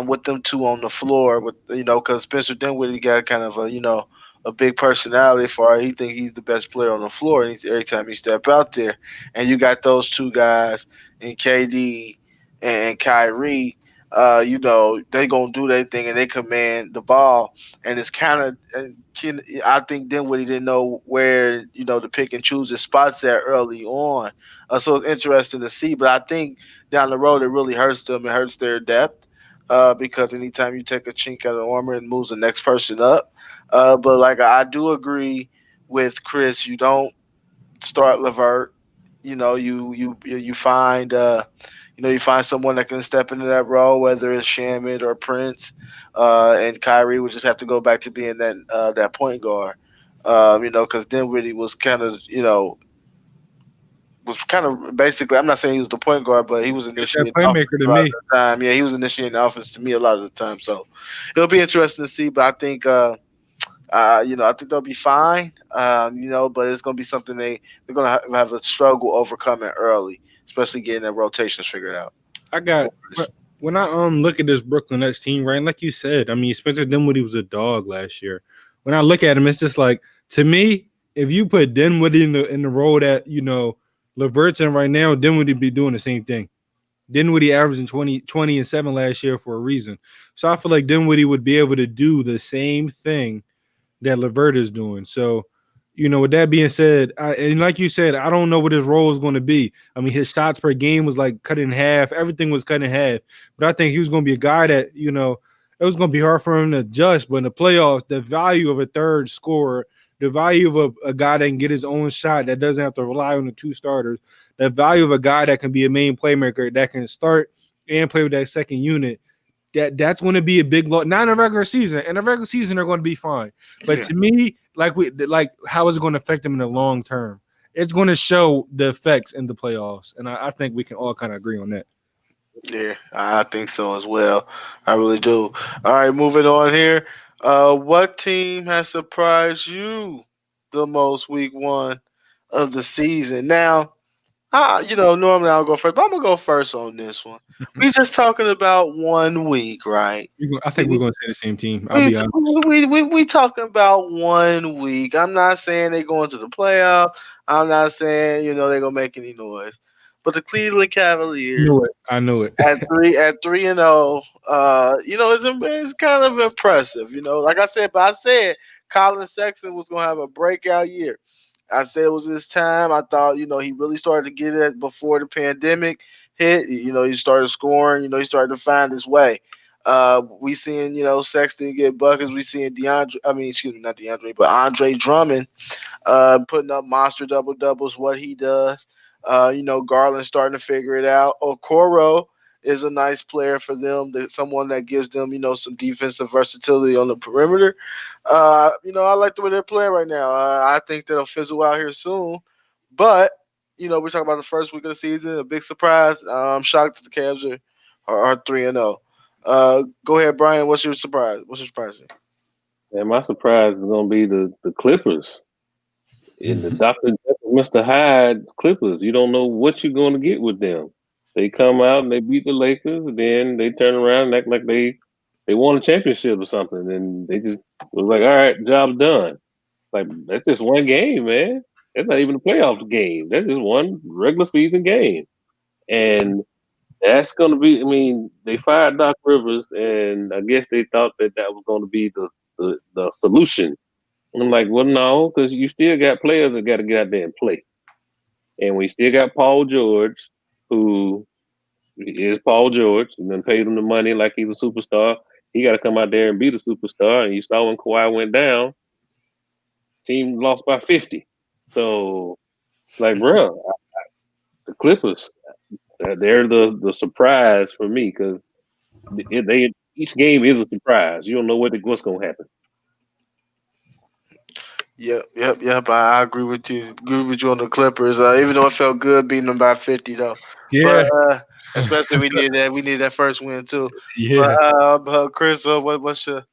with them two on the floor. Because Spencer Dinwiddie got kind of a big personality for he think he's the best player on the floor, and every time he step out there, and you got those two guys and KD and Kyrie. You know, they gonna do their thing and they command the ball, and it's kind of. I think Dinwiddie didn't know where to pick and choose his spots there early on, so it's interesting to see. But I think down the road it really hurts them. It hurts their depth because anytime you take a chink out of the armor, it moves the next person up. But like I do agree with Chris, you don't start Levert. You find you find someone that can step into that role, whether it's Shamit or Prince, and Kyrie would just have to go back to being that point guard. Because Dinwiddie was kind of basically. I'm not saying he was the point guard, but he was It's that initiating offense playmaker a to lot of me. the time. Yeah, he was initiating offense to me a lot of the time. So it'll be interesting to see. But I think I think they'll be fine. But it's gonna be something they're gonna have a struggle overcoming early, especially getting their rotations figured out. I got when I look at this Brooklyn Nets team, right? Like you said, I mean, Spencer Dinwiddie was a dog last year. When I look at him, it's just like, to me, if you put Dinwiddie in the role that Levert's in right now, Dinwiddie be doing the same thing. Dinwiddie averaging 20 and 7 last year for a reason. So I feel like Dinwiddie would be able to do the same thing that Levert is doing. So, with that being said, and like you said, I don't know what his role is going to be. I mean, his shots per game was like cut in half. Everything was cut in half. But I think he was going to be a guy that, it was going to be hard for him to adjust. But in the playoffs, the value of a third scorer, the value of a guy that can get his own shot, that doesn't have to rely on the two starters, the value of a guy that can be a main playmaker, that can start and play with that second unit, that's going to be a big loss. Not in a regular season. In a regular season, they're going to be fine. But to me, how is it going to affect them in the long term? It's going to show the effects in the playoffs, and I think we can all kind of agree on that. Yeah, I think so as well. I really do. All right, moving on here. What team has surprised you the most week one of the season? Now, normally I'll go first, but I'm gonna go first on this one. We just talking about 1 week, right? I think we're going to say the same team. I'll We, be honest. we talking about 1 week. I'm not saying they going to the playoffs. I'm not saying they're gonna make any noise. But the Cleveland Cavaliers I knew it. at 3-0, it's kind of impressive. Like I said, but I said Colin Sexton was gonna have a breakout year. I said it was his time. I thought, he really started to get it before the pandemic hit. He started scoring. He started to find his way. We seeing, Sexton get buckets. We seeing not DeAndre, but Andre Drummond putting up monster double doubles. What he does. Garland starting to figure it out. Okoro is a nice player for them. Someone that gives them, some defensive versatility on the perimeter. I like the way they're playing right now. I think they'll fizzle out here soon. But, we're talking about the first week of the season, a big surprise. I'm shocked that the Cavs are 3-0. Go ahead, Brian. What's your surprise? What's your surprise? And my surprise is going to be the Clippers. In the Dr. Mr. Hyde Clippers, you don't know what you're going to get with them. They come out and they beat the Lakers, and then they turn around and act like they won a championship or something, and they just was like, all right, job's done. Like, that's just one game, man. That's not even a playoff game. That's just one regular season game. And that's going to be, they fired Doc Rivers, and I guess they thought that was going to be the solution. And I'm like, well, no, because you still got players that got to get out there and play. And we still got Paul George, who is Paul George, and then paid him the money like he's a superstar. He got to come out there and be the superstar. And you saw when Kawhi went down, team lost by 50. So, like, bro, the Clippers, they're the surprise for me because each game is a surprise. You don't know what's going to happen. Yep. I agree with you. Agree with you on the Clippers. Even though it felt good beating them by 50, though. Yeah. But, especially we needed that. We needed that first win too. Yeah. But Chris, what's your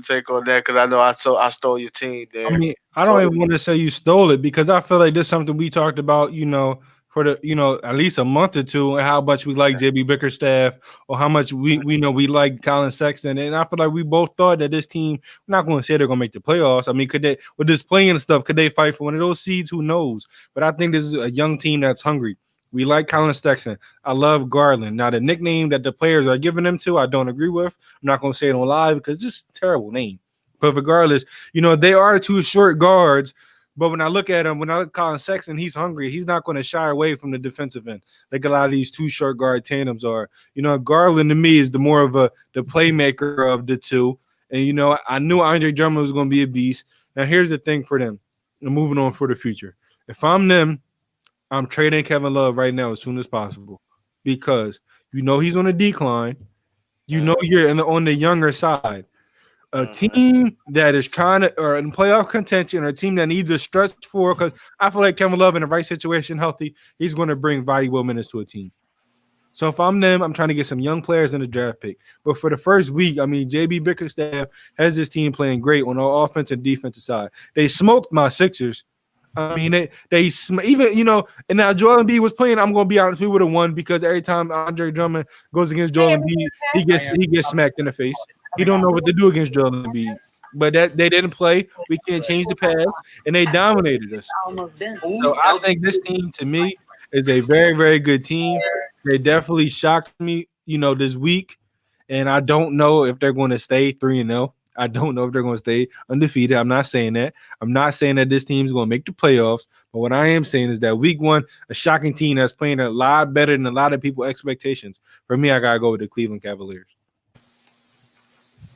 take on that? Because I know I stole your team there. I mean, I don't even want to say you stole it because I feel like this is something we talked about, for the at least a month or two, and how much we like JB Bickerstaff or how much we we like Colin Sexton. And I feel like we both thought that this team, I'm not going to say they're going to make the playoffs. I mean, could they, with this playing stuff, could they fight for one of those seeds? Who knows? But I think this is a young team that's hungry. We like Colin Sexton. I love Garland. Now, the nickname that the players are giving him to, I don't agree with. I'm not going to say it on live because it's just a terrible name. But regardless, they are two short guards. But when I look at him, when I look at Colin Sexton, he's hungry. He's not going to shy away from the defensive end like a lot of these two short guard tandems are. Garland to me is the more of the playmaker of the two. And, I knew Andre Drummond was going to be a beast. Now, here's the thing for them. I'm moving on for the future. If I'm them, I'm trading Kevin Love right now as soon as possible because he's on a decline. You're on the younger side. A team that is trying to or in playoff contention, or a team that needs a stretch for, because I feel like Kevin Love in the right situation, healthy, he's going to bring valuable minutes to a team. So if I'm them, I'm trying to get some young players in the draft pick. But for the first week, JB Bickerstaff has this team playing great on the offensive and defensive side. They smoked my Sixers. They even, and now Joel Embiid was playing. I'm going to be honest, we would have won because every time Andre Drummond goes against Joel Embiid, he gets smacked in the face. He don't know what to do against Joel Embiid. But that they didn't play. We can't change the past, and they dominated us. So I think this team, to me, is a very, very good team. They definitely shocked me, this week, and I don't know if they're going to stay 3-0. I don't know if they're going to stay undefeated. I'm not saying that. I'm not saying that this team is going to make the playoffs. But what I am saying is that week one, a shocking team that's playing a lot better than a lot of people's expectations. For me, I got to go with the Cleveland Cavaliers.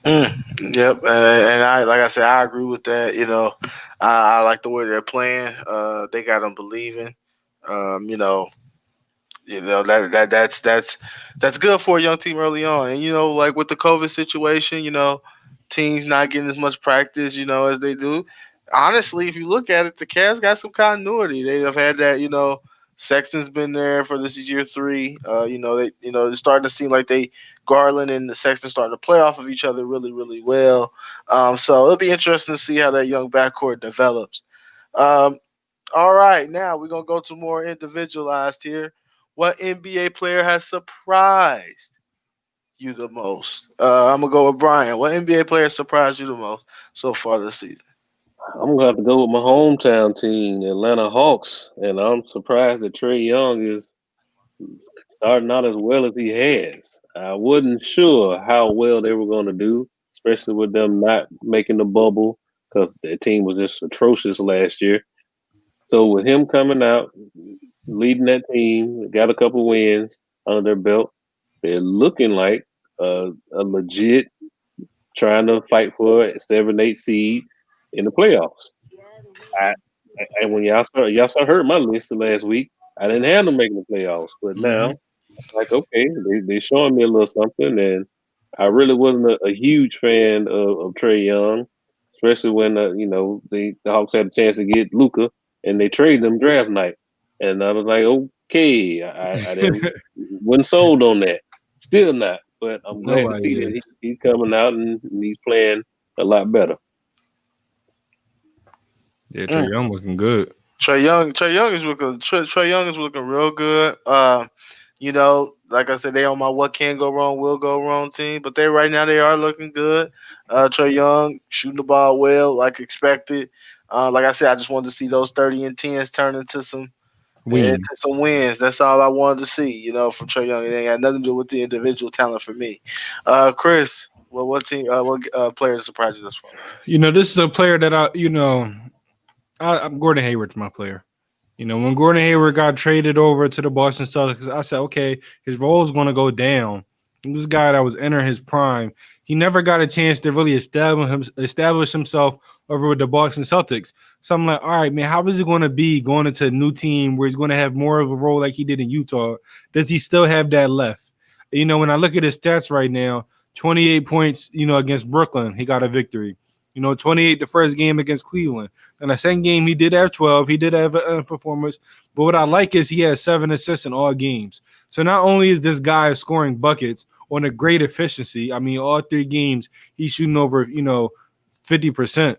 Yep, and like I said, I agree with that. I like the way they're playing. They got them believing. That's good for a young team early on. And like with the COVID situation, teams not getting as much practice, as they do. Honestly, if you look at it, the Cavs got some continuity. They have had that, Sexton's been there for this is year 3. It's starting to seem like Garland and the Sexton starting to play off of each other really, really well. So it'll be interesting to see how that young backcourt develops. All right, now we're gonna go to more individualized here. What NBA player has surprised you the most? I'm gonna go with Brian. What NBA player surprised you the most so far this season? I'm gonna have to go with my hometown team, the Atlanta Hawks, and I'm surprised that Trae Young is starting out as well as he has. I wasn't sure how well they were going to do, especially with them not making the bubble because their team was just atrocious last year. So with him coming out, leading that team, got a couple wins under their belt, they're looking like a legit trying to fight for a 7-8 seed in the playoffs. And when y'all started hurting my list last week, I didn't have them making the playoffs. But now, like, okay, they're showing me a little something. And I really wasn't a huge fan of Trae Young, especially when, the Hawks had a chance to get Luka and they traded them draft night. And I was like, okay, I wasn't sold on that. Still not. But I'm glad to see that he's coming out and he's playing a lot better. Yeah, Trae Young looking good. Trae Young is looking real good. Like I said, they on my what can go wrong, will go wrong team, but right now they are looking good. Trae Young shooting the ball well, like expected. Like I said, I just wanted to see those 30 and 10s turn into some wins. That's all I wanted to see, from Trae Young. It ain't got nothing to do with the individual talent for me. Chris, what team, what player surprised you this far? This is a player that I'm Gordon Hayward's my player. When Gordon Hayward got traded over to the Boston Celtics, I said, okay, his role is going to go down. This guy that was entering his prime, he never got a chance to really establish himself over with the Boston Celtics. So I'm like, all right, man, how is he going to be going into a new team where he's going to have more of a role like he did in Utah? Does he still have that left? When I look at his stats right now, 28 points, against Brooklyn, he got a victory. 28 the first game against Cleveland. And the second game, he did have 12. He did have a performance. But what I like is he has 7 assists in all games. So not only is this guy scoring buckets on a great efficiency, all 3 games, he's shooting over, 50%.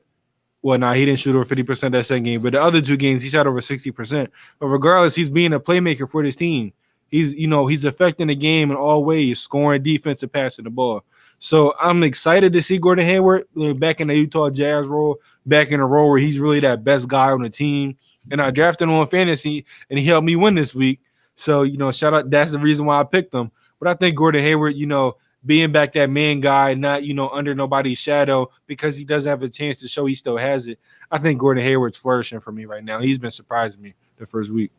Well, no, he didn't shoot over 50% that second game. But the other 2 games, he shot over 60%. But regardless, he's being a playmaker for this team. He's affecting the game in all ways, scoring, defense, and passing the ball. So I'm excited to see Gordon Hayward back in the Utah Jazz role, back in a role where he's really that best guy on the team. And I drafted him on fantasy, and he helped me win this week. So, shout out. That's the reason why I picked him. But I think Gordon Hayward, being back that man guy, not, under nobody's shadow because he doesn't have a chance to show he still has it. I think Gordon Hayward's flourishing for me right now. He's been surprising me the first week.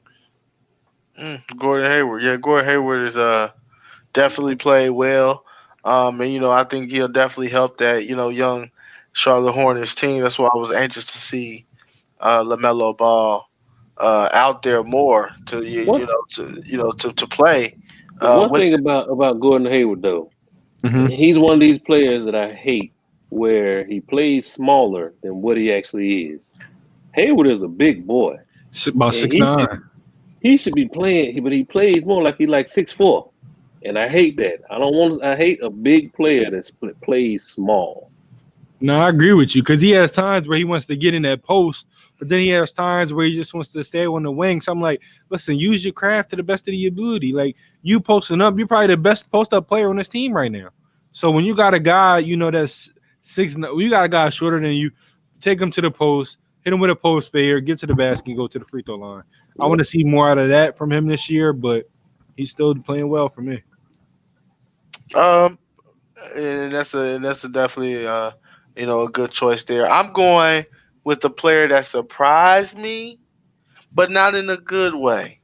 Gordon Hayward. Yeah, Gordon Hayward is definitely played well. And I think he'll definitely help that, young Charlotte Hornets team. That's why I was anxious to see LaMelo Ball out there more to to play. One thing about Gordon Hayward though, he's one of these players that I hate where he plays smaller than what he actually is. Hayward is a big boy. About 6'9". He should be playing, but he plays more like he's like 6'4". And I hate that. I hate a big player that plays small. No, I agree with you because he has times where he wants to get in that post, but then he has times where he just wants to stay on the wing. So I'm like, listen, use your craft to the best of your ability. Like you posting up, you're probably the best post-up player on this team right now. So when you got a guy, that's 6'9", you got a guy shorter than you, take him to the post, hit him with a post fade, get to the basket, and go to the free throw line. I want to see more out of that from him this year, but he's still playing well for me. And that's definitely a good choice there. I'm going with the player that surprised me, but not in a good way.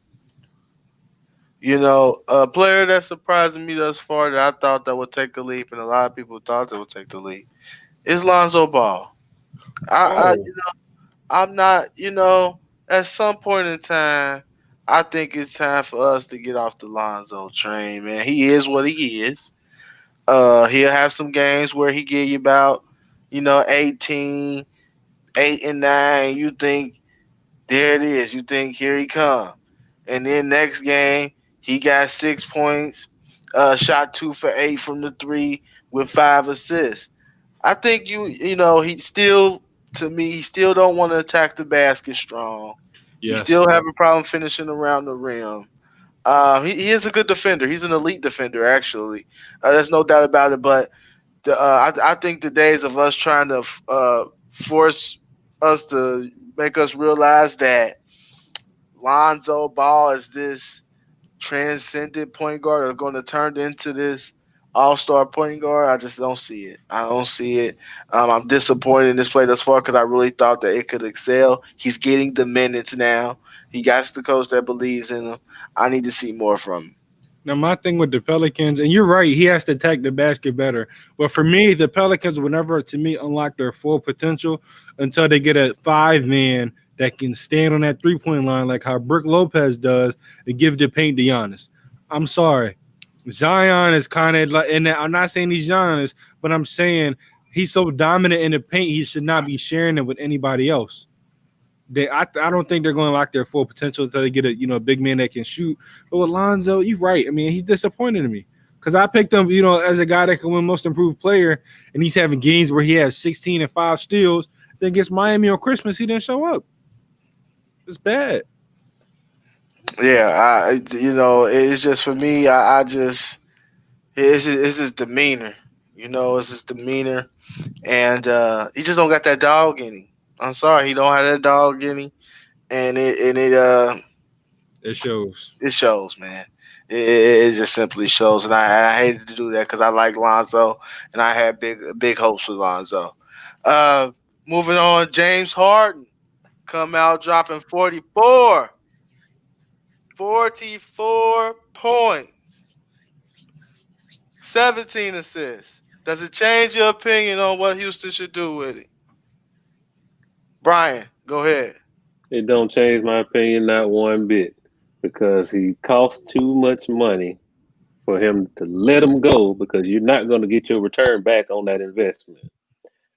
A player that surprised me thus far that I thought that would take the leap, and a lot of people thought that would take the leap, is Lonzo Ball. I'm not, at some point in time, I think it's time for us to get off the Lonzo train, man. He is what he is. He'll have some games where he give you about, 18, 8 and 9. You think, there it is. You think, here he come. And then next game, he got 6 points, shot 2 for 8 from the 3 with 5 assists. I think he still, to me, he still don't want to attack the basket strong. Yes. He still have a problem finishing around the rim. He is a good defender. He's an elite defender, actually. There's no doubt about it. But I think the days of us trying to force us to make us realize that Lonzo Ball is this transcendent point guard are going to turn into this all-star point guard, I just don't see it. I don't see it. I'm disappointed in this play thus far because I really thought that it could excel. He's getting the minutes now. He got the coach that believes in him. I need to see more from him. Now, my thing with the Pelicans, and you're right, he has to attack the basket better. But for me, the Pelicans will never, to me, unlock their full potential until they get a 5-man that can stand on that three-point line like how Brook Lopez does and give the paint to Giannis. I'm sorry. Zion is kind of like, and I'm not saying he's Giannis, but I'm saying he's so dominant in the paint, he should not be sharing it with anybody else. I don't think they're going to lock their full potential until they get a big man that can shoot. But with Lonzo, you're right. I mean, he's disappointed in me because I picked him, as a guy that can win Most Improved Player, and he's having games where he has 16 and 5 steals. Then against Miami on Christmas, he didn't show up. It's bad. Yeah, it's just for me. It's his demeanor. It's his demeanor, and he just don't got that dog in him. I'm sorry, he don't have that dog in him, and it shows. It shows, man. It just simply shows, and I hated to do that because I like Lonzo, and I had big hopes for Lonzo. Moving on, James Harden come out dropping 44 points, 17 assists. Does it change your opinion on what Houston should do with it? Brian, go ahead. It don't change my opinion not one bit because he costs too much money for him to let him go because you're not going to get your return back on that investment.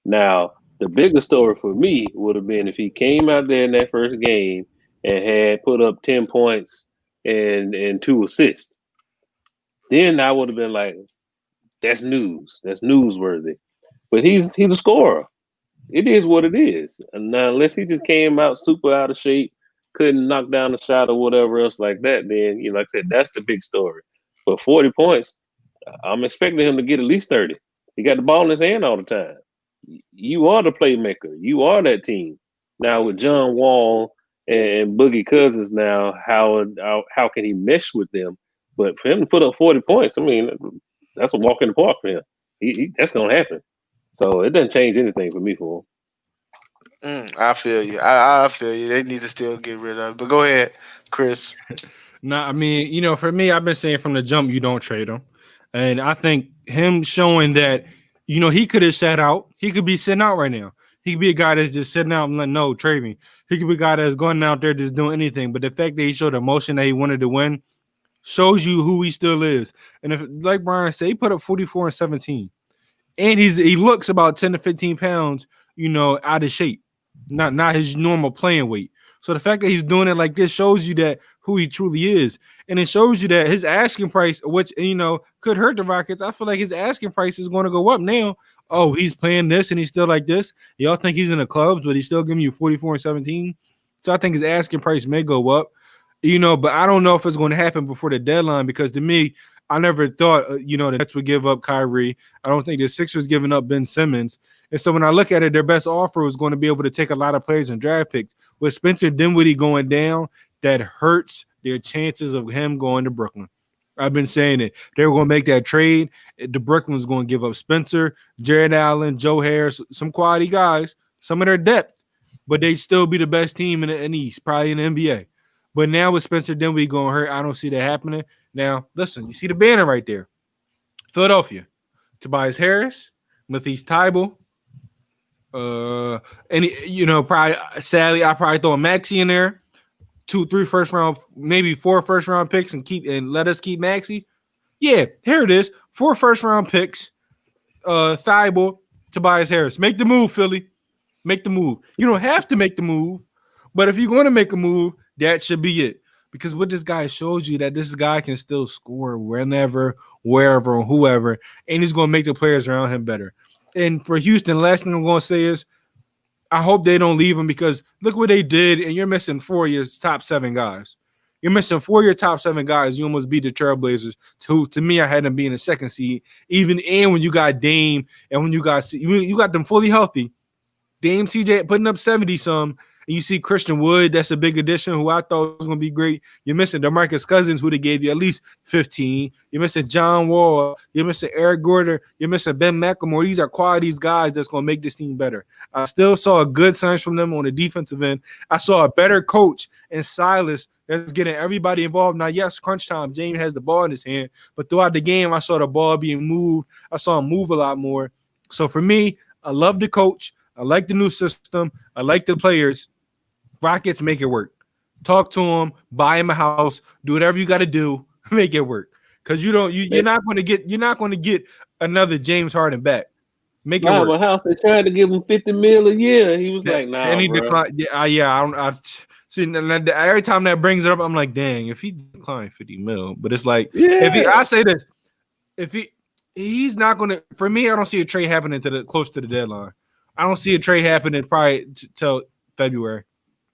Now, the bigger story for me would have been if he came out there in that first game and had put up 10 points and 2 assists. Then I would have been like, that's news. That's newsworthy. But he's a scorer. It is what it is. And now, unless he just came out super out of shape, couldn't knock down a shot or whatever else like that, then, like I said, that's the big story. But 40 points, I'm expecting him to get at least 30. He got the ball in his hand all the time. You are the playmaker. You are that team. Now with John Wall and Boogie Cousins now, how can he mesh with them? But for him to put up 40 points, I mean, that's a walk in the park for him. That's going to happen. So it doesn't change anything for me for him. I feel you. I feel you. They need to still get rid of it. But go ahead, Chris. Nah, I mean, for me, I've been saying from the jump, you don't trade him. And I think him showing that, he could have sat out. He could be sitting out right now. He could be a guy that's just sitting out and like, no, trade me. He could be a guy that's going out there just doing anything. But the fact that he showed emotion that he wanted to win shows you who he still is. And if, like Brian said, he put up 44 and 17. And he looks about 10 to 15 pounds, out of shape. Not his normal playing weight. So the fact that he's doing it like this shows you that who he truly is. And it shows you that his asking price, which, could hurt the Rockets. I feel like his asking price is going to go up now. Oh, he's playing this and he's still like this. Y'all think he's in the clubs, but he's still giving you 44 and 17. So I think his asking price may go up, but I don't know if it's going to happen before the deadline because to me, I never thought, the Nets would give up Kyrie. I don't think the Sixers giving up Ben Simmons. And so when I look at it, their best offer was going to be able to take a lot of players and draft picks. With Spencer Dinwiddie going down, that hurts their chances of him going to Brooklyn. I've been saying it. They were going to make that trade. The Brooklyn's going to give up Spencer, Jared Allen, Joe Harris, some quality guys, some of their depth, but they'd still be the best team in the East, probably in the NBA. But now with Spencer Dinwiddie going hurt, I don't see that happening. Now, listen, you see the banner right there. Philadelphia, Tobias Harris, Matisse Thybulle, probably sadly, I probably throw a Maxey in there, 2, 3 first round, maybe 4 first round picks and let us keep Maxey. Yeah, here it is. 4 first round picks, Thybulle, Tobias Harris. Make the move, Philly. Make the move. You don't have to make the move, but if you're going to make a move, that should be it. Because what this guy shows you that this guy can still score whenever, wherever, whoever, and he's going to make the players around him better. And for Houston, last thing I'm going to say is I hope they don't leave him because look what they did, and you're missing 4 of your top 7 guys. You're missing 4 of your top 7 guys. You almost beat the Trailblazers. To me, I had them being a 2nd seed. And when you got Dame and when you got them fully healthy, Dame CJ putting up 70-some. And you see Christian Wood, that's a big addition, who I thought was going to be great. You're missing DeMarcus Cousins, who they gave you at least 15. You're missing John Wall. You're missing Eric Gordon. You're missing Ben McLemore. These are qualities guys that's going to make this team better. I still saw a good signs from them on the defensive end. I saw a better coach in Silas that's getting everybody involved. Now, yes, crunch time, James has the ball in his hand, but throughout the game, I saw the ball being moved. I saw him move a lot more. So for me, I love the coach. I like the new system. I like the players. Rockets, make it work. Talk to him, buy him a house, do whatever you got to do, make it work. Because you're not going to get another James Harden back. Make it work. A house. They tried to give him $50 million a year. He was like, "Nah." And he declined. I see. Every time that brings it up, I'm like, "Dang!" If he declined $50 million, but it's like, I say this, if he's not going to. For me, I don't see a trade happening close to the deadline. I don't see a trade happening probably till February.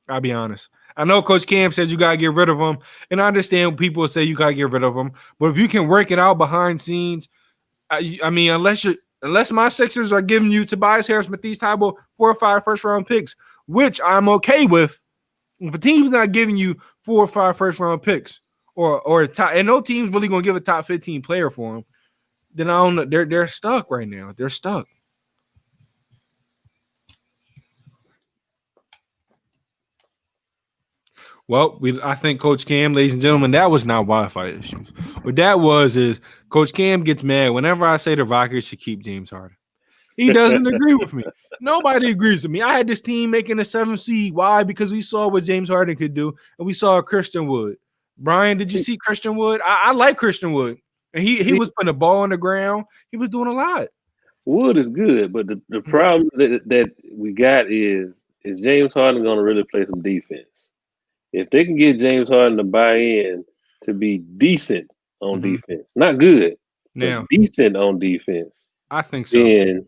I'll be honest. I know Coach Cam says you got to get rid of him, and I understand people say you got to get rid of him. But if you can work it out behind scenes, I mean, unless my Sixers are giving you Tobias Harris, Matisse Thybulle, 4 or 5 first-round picks, which I'm okay with, if a team's not giving you 4 or 5 first-round picks or a top, and no team's really going to give a top 15 player for them, then I don't know. They're stuck right now. They're stuck. Well, I think Coach Cam, ladies and gentlemen, that was not Wi-Fi issues. What that is Coach Cam gets mad whenever I say the Rockets should keep James Harden. He doesn't agree with me. Nobody agrees with me. I had this team making a 7th seed. Why? Because we saw what James Harden could do, and we saw Christian Wood. Brian, did you see Christian Wood? I like Christian Wood, and he was putting the ball on the ground. He was doing a lot. Wood is good, but the problem that we got is James Harden going to really play some defense? If they can get James Harden to buy in to be decent on defense, not good, but decent on defense, I think so.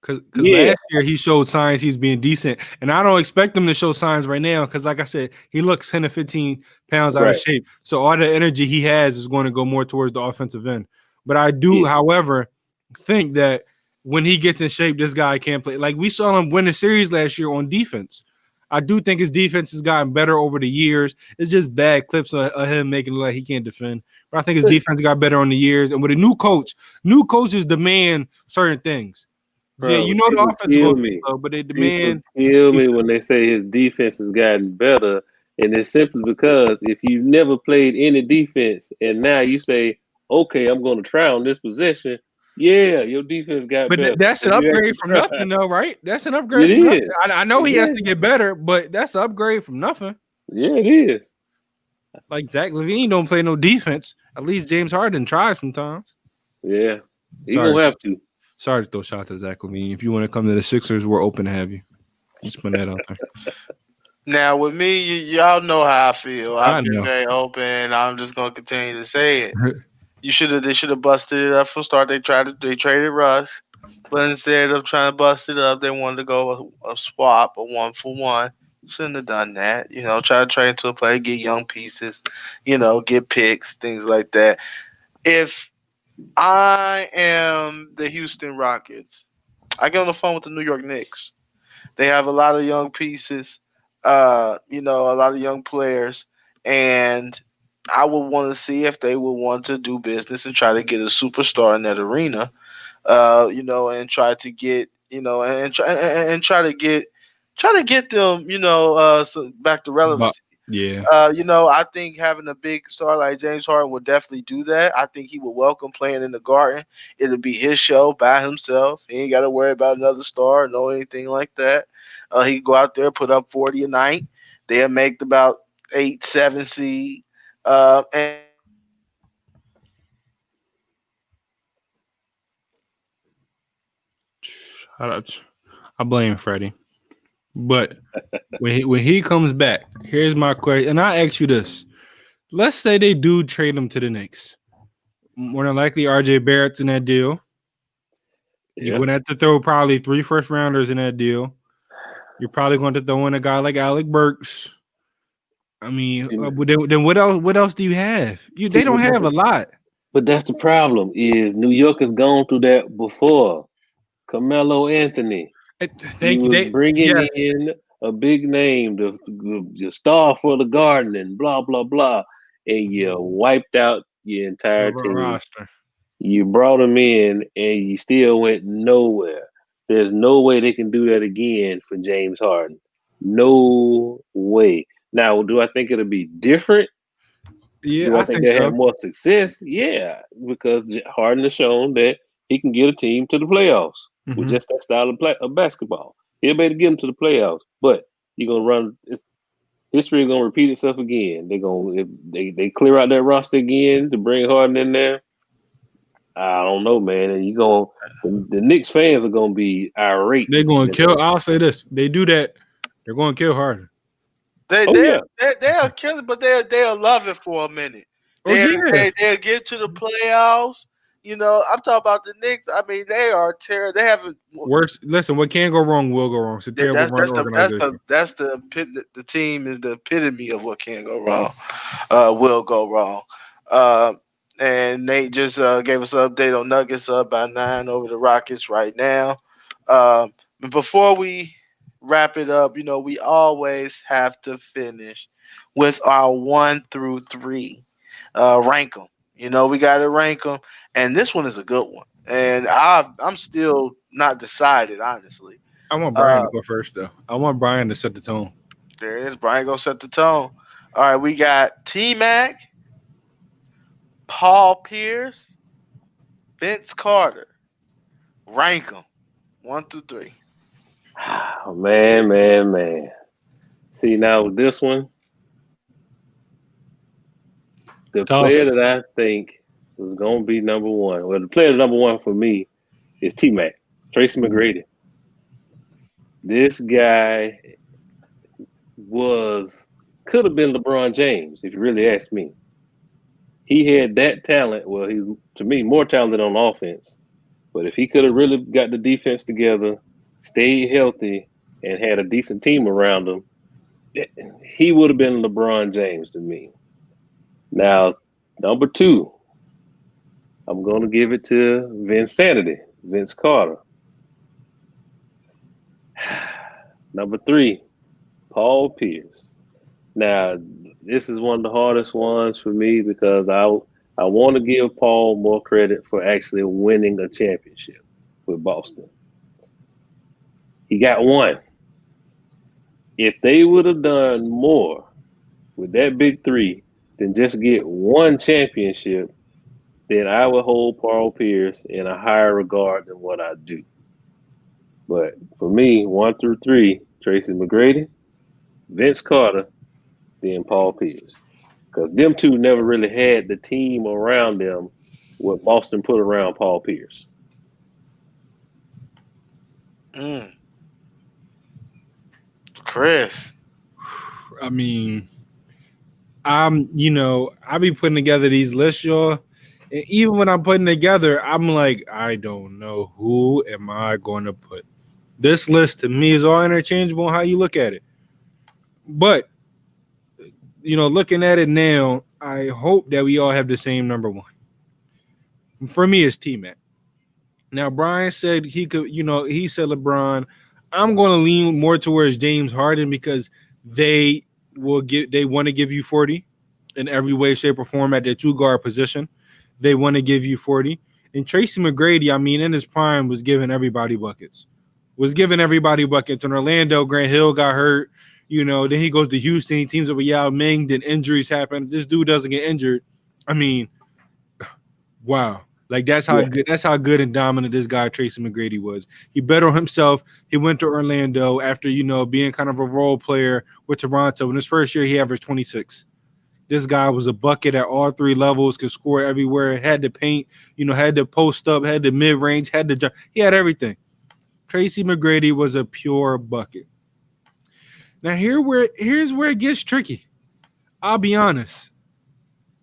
Because last year he showed signs he's being decent, and I don't expect him to show signs right now because, like I said, he looks 10 to 15 pounds out of shape. So all the energy he has is going to go more towards the offensive end. But I do, however, think that when he gets in shape, this guy can't play. Like we saw him win the series last year on defense. I do think his defense has gotten better over the years. It's just bad clips of him making it like he can't defend. But I think his defense got better on the years. And with a new coaches demand certain things. Bro, Yeah, you know the offense is going to be slow, but they demand. Kill me when they say his defense has gotten better, and it's simply because if you've never played any defense and now you say, "Okay, I'm going to try on this possession," yeah, your defense got better. But that's an upgrade from nothing, though, right? That's an upgrade from nothing. I know he has to get better, but that's an upgrade from nothing. Yeah, it is. Like Zach LaVine don't play no defense. At least James Harden tries sometimes. Yeah, he gonna have to. Sorry to throw shots at Zach LaVine. If you want to come to the Sixers, we're open to have you. Just put that out there. Now, with me, y'all know how I feel. I've been very open. I'm just gonna continue to say it. They should have busted it up from start. They traded Russ, but instead of trying to bust it up, they wanted to go a swap, a 1-for-1. Shouldn't have done that. Try to trade into a player, get young pieces, get picks, things like that. If I am the Houston Rockets, I get on the phone with the New York Knicks. They have a lot of young pieces, a lot of young players, and I would want to see if they would want to do business and try to get a superstar in that arena, and try to get, try to get them, back to relevancy. Yeah. I think having a big star like James Harden would definitely do that. I think he would welcome playing in the Garden. It'll be his show by himself. He ain't got to worry about another star or anything like that. He can go out there, put up 40 a night. They'll make about 8-7 seed. And I blame Freddie. But when he comes back, here's my question. And I ask you this. Let's say they do trade him to the Knicks. More than likely, RJ Barrett's in that deal. You're going to have to throw probably 3 first-rounders in that deal. You're probably going to throw in a guy like Alec Burks. I mean, then what else? What else do you have? They don't have a lot. But that's the problem. Is New York has gone through that before. Carmelo Anthony. Thank you. Bringing in a big name, the star for the Garden, and blah blah blah, and you wiped out your entire team. Roster. You brought them in, and you still went nowhere. There's no way they can do that again for James Harden. No way. Now, do I think it'll be different? Yeah, do I think they have more success? Yeah, because Harden has shown that he can get a team to the playoffs with just that style of basketball. He'll be able to get them to the playoffs, but you're gonna run. History is gonna repeat itself again. They clear out that roster again to bring Harden in there. I don't know, man. And the Knicks fans are gonna be irate. They're gonna kill. I'll say this: they do that, they're gonna kill Harden. They'll kill it, but they'll love it for a minute. They'll get to the playoffs. I'm talking about the Knicks. I mean, they are terrible. They haven't worse. Listen, what can go wrong will go wrong. It's a terrible organization. That's the team is the epitome of what can go wrong. Will go wrong. And Nate just gave us an update on Nuggets up by 9 over the Rockets right now. But before we wrap it up, we always have to finish with our 1 through 3. Rank them. We got to rank them. And this one is a good one. And I'm still not decided, honestly. I want Brian to go first, though. I want Brian to set the tone. There it is. Brian going to set the tone. All right, we got T-Mac, Paul Pierce, Vince Carter. Rank them. 1 through 3. Oh, man. See, now with this one, the player that I think is going to be number 1. Well, the player number 1 for me is T-Mac, Tracy McGrady. This guy could have been LeBron James, if you really ask me. He had that talent. Well, he's, to me, more talented on offense. But if he could have really got the defense together, stayed healthy, and had a decent team around him, he would have been LeBron James to me. Now, number 2, I'm going to give it to Vince Carter. Number 3, Paul Pierce. Now, this is one of the hardest ones for me because I want to give Paul more credit for actually winning a championship with Boston. He got one. If they would have done more with that big three than just get one championship, then I would hold Paul Pierce in a higher regard than what I do. But for me, 1 through 3, Tracy McGrady, Vince Carter, then Paul Pierce. Because them two never really had the team around them what Boston put around Paul Pierce. Chris. I mean, I be putting together these lists, y'all. And even when I'm putting together, I'm like, I don't know who am I going to put. This list to me is all interchangeable on how you look at it. But, looking at it now, I hope that we all have the same number one. For me, it's T-Mac. Now, Brian said he could, he said LeBron. I'm going to lean more towards James Harden because they want to give you 40 in every way, shape, or form at their 2-guard position. They want to give you 40. And Tracy McGrady, I mean, in his prime, was giving everybody buckets. And Orlando, Grant Hill got hurt. Then he goes to Houston. He teams up with Yao Ming. Then injuries happen. This dude doesn't get injured. I mean, wow. Like that's how good and dominant this guy Tracy McGrady was. He bet on himself. He went to Orlando after being kind of a role player with Toronto. In his first year, he averaged 26. This guy was a bucket at all 3 levels, could score everywhere, had to paint, had to post up, had the mid range, had to jump. He had everything. Tracy McGrady was a pure bucket. Now here's where it gets tricky. I'll be honest.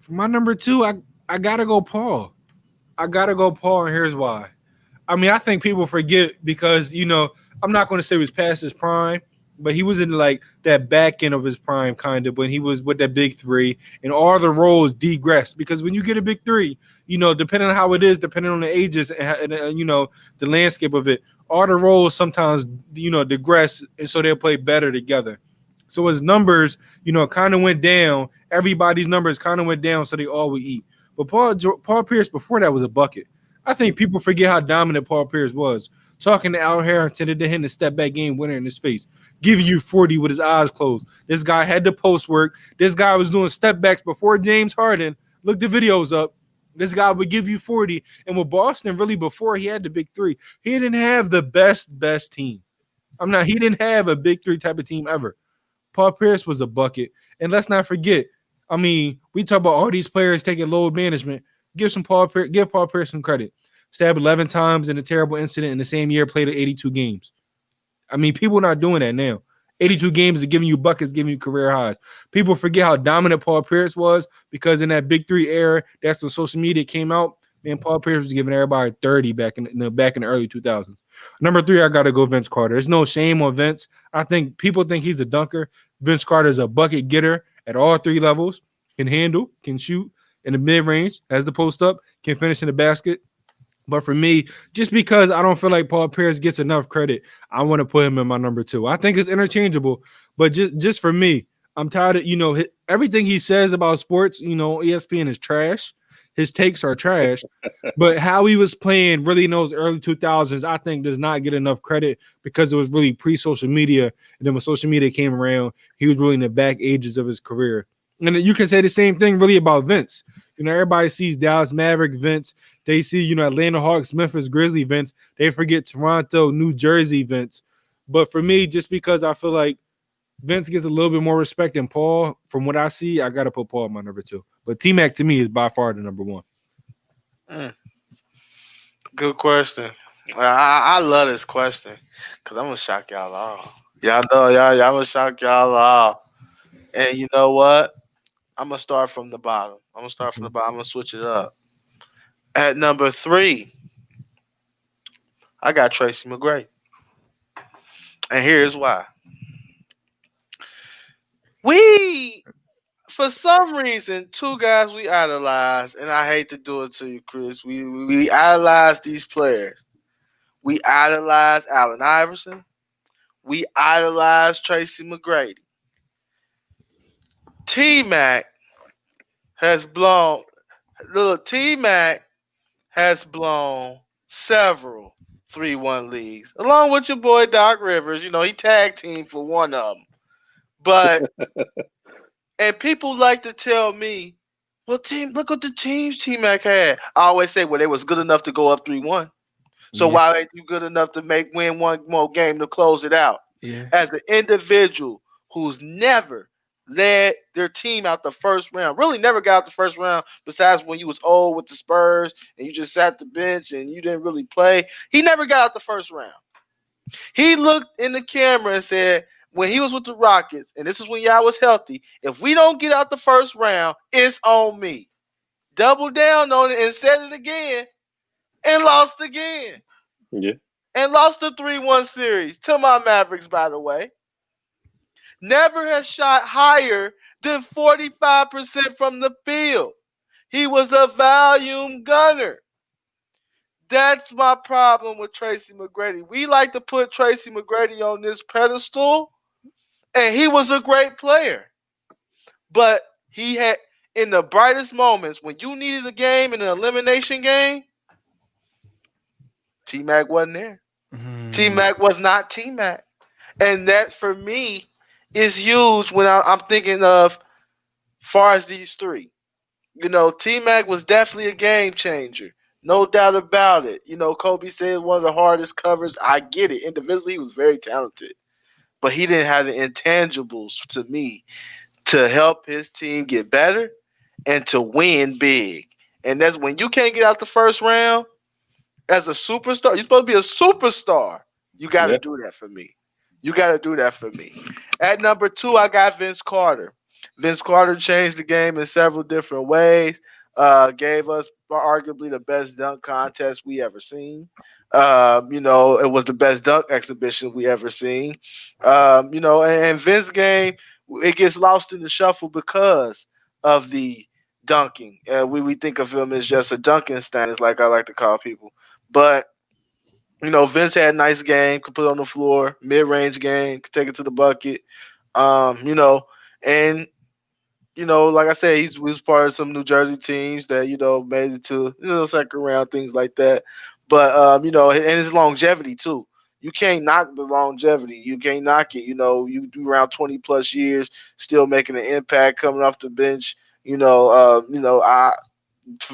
For my number 2, I gotta go Paul. And here's why. I mean, I think people forget because, I'm not going to say he was past his prime, but he was in like that back end of his prime kind of when he was with that big 3 and all the roles degressed. Because when you get a big 3, depending on how it is, depending on the ages and the landscape of it, all the roles sometimes, digress, and so they'll play better together. So his numbers, kind of went down. Everybody's numbers kind of went down, so they all would eat. But Paul Pierce before that was a bucket. I think people forget how dominant Paul Pierce was. Talking to Al Harrington, to him the step back game winner in his face, giving you 40 with his eyes closed. This guy had the post work. This guy was doing step backs before James Harden. Look the videos up. This guy would give you 40. And with Boston, really before he had the big 3, he didn't have the best team. He didn't have a big 3 type of team ever. Paul Pierce was a bucket. And let's not forget, I mean, we talk about all these players taking load management. Give Paul Pierce some credit. Stabbed 11 times in a terrible incident in the same year, played 82 games. I mean, people are not doing that now. 82 games are giving you buckets, giving you career highs. People forget how dominant Paul Pierce was because in that big 3 era, that's when social media came out. Man, Paul Pierce was giving everybody 30 back in the early 2000s. Number 3, I got to go Vince Carter. There's no shame on Vince. I think people think he's a dunker. Vince Carter is a bucket getter at all 3 levels, can handle, can shoot in the mid-range, has the post up, can finish in the basket. But for me, just because I don't feel like Paul Pierce gets enough credit, I want to put him in my number 2. I think it's interchangeable, but just for me, I'm tired of, everything he says about sports, ESPN is trash. His takes are trash, but how he was playing really in those early 2000s, I think does not get enough credit because it was really pre-social media. And then when social media came around, he was really in the back ages of his career. And you can say the same thing really about Vince. Everybody sees Dallas Maverick Vince. They see, Atlanta Hawks, Memphis Grizzly Vince. They forget Toronto, New Jersey Vince. But for me, just because I feel like Vince gets a little bit more respect than Paul, from what I see, I got to put Paul in my number 2. But T-Mac to me is by far the number 1. Good question. I love this question because I'm going to shock y'all all. Y'all know, y'all going to shock y'all all. And you know what? I'm going to start from the bottom. I'm going to switch it up. At number 3, I got Tracy McGrady. And here's why. For some reason, 2 guys we idolize, and I hate to do it to you, Chris. We idolize these players. We idolize Allen Iverson. we idolize Tracy McGrady. T-Mac has blown. Little T-Mac has blown several 3-1 leagues, along with your boy Doc Rivers. He tag team for one of them. But and people like to tell me, well, look what the teams T-Mac had. I always say, well, they was good enough to go up 3-1. So why ain't you good enough to win one more game to close it out? Yeah. As an individual who's never led their team out the first round, really never got out the first round, besides when you was old with the Spurs and you just sat the bench and you didn't really play. He never got out the first round. He looked in the camera and said, when he was with the Rockets, and this is when y'all was healthy, if we don't get out the first round, it's on me. Doubled down on it and said it again and lost again. Yeah. And lost the 3-1 series to my Mavericks, by the way. Never has shot higher than 45% from the field. He was a volume gunner. That's my problem with Tracy McGrady. We like to put Tracy McGrady on this pedestal, and he was a great player. But he had, in the brightest moments, when you needed a game in an elimination game, T-Mac wasn't there. T-Mac was not T-Mac. And that, for me, is huge when I'm thinking of far as these three. T-Mac was definitely a game changer. No doubt about it. Kobe said one of the hardest covers. I get it. Individually, he was very talented. But he didn't have the intangibles, to me, to help his team get better and to win big. And that's when you can't get out the first round as a superstar. You're supposed to be a superstar. You got to do that for me. You got to do that for me. At number 2, I got Vince Carter. Vince Carter changed the game in several different ways. Gave us arguably the best dunk contest we ever seen. It was the best dunk exhibition we ever seen. And Vince game, it gets lost in the shuffle because of the dunking. We think of him as just a dunking stand, like I like to call people. But Vince had a nice game, could put it on the floor, mid-range game, could take it to the bucket. And like I said, he was part of some New Jersey teams that made it to second round, things like that. But and his longevity too. You can't knock the longevity. You can't knock it. You do around 20 plus years, still making an impact, coming off the bench. For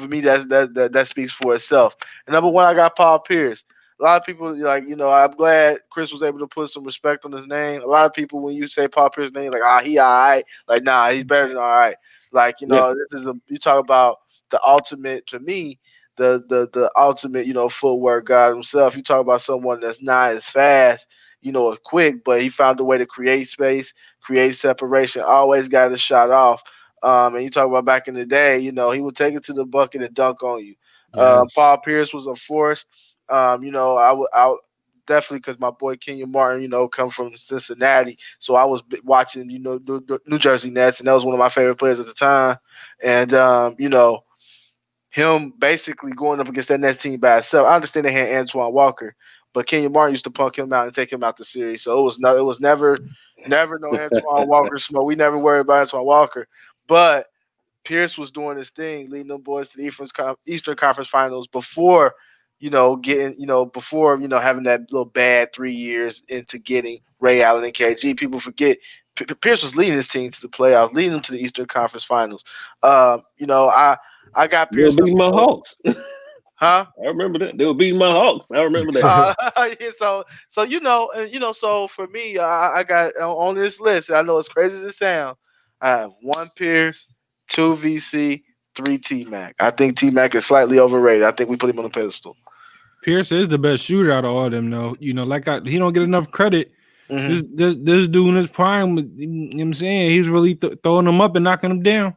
me, that speaks for itself. And number 1, I got Paul Pierce. A lot of people I'm glad Chris was able to put some respect on his name. A lot of people, when you say Paul Pierce's name, he all right. Like, nah, he's better than all right. This is you talk about the ultimate, to me, the ultimate, footwork guy himself. You talk about someone that's not as fast, quick, but he found a way to create space, create separation, always got his shot off. And you talk about back in the day, he would take it to the bucket and dunk on you. Yes. Paul Pierce was a force. I would definitely, because my boy Kenyon Martin, come from Cincinnati, so I was watching, New Jersey Nets, and that was one of my favorite players at the time. And him basically going up against that Nets team by itself. I understand they had Antoine Walker, but Kenyon Martin used to punk him out and take him out the series. So it was never no Antoine Walker smoke. We never worried about Antoine Walker, but Pierce was doing his thing, leading them boys to the Eastern Conference Finals before, having that little bad 3 years into getting Ray Allen and KG. People forget Pierce was leading his team to the playoffs, leading them to the Eastern Conference Finals. I got Pierce. They were beating my Hawks. Huh? I remember that. They were beating my Hawks. I remember that. Yeah, so for me, I got on this list. I know it's crazy as it sounds. I have 1 Pierce, 2 VC, 3 T-Mac. I think T-Mac is slightly overrated. I think we put him on a pedestal. Pierce is the best shooter out of all of them, though. He don't get enough credit. Mm-hmm. This dude in his prime, what I'm saying, he's really throwing them up and knocking them down.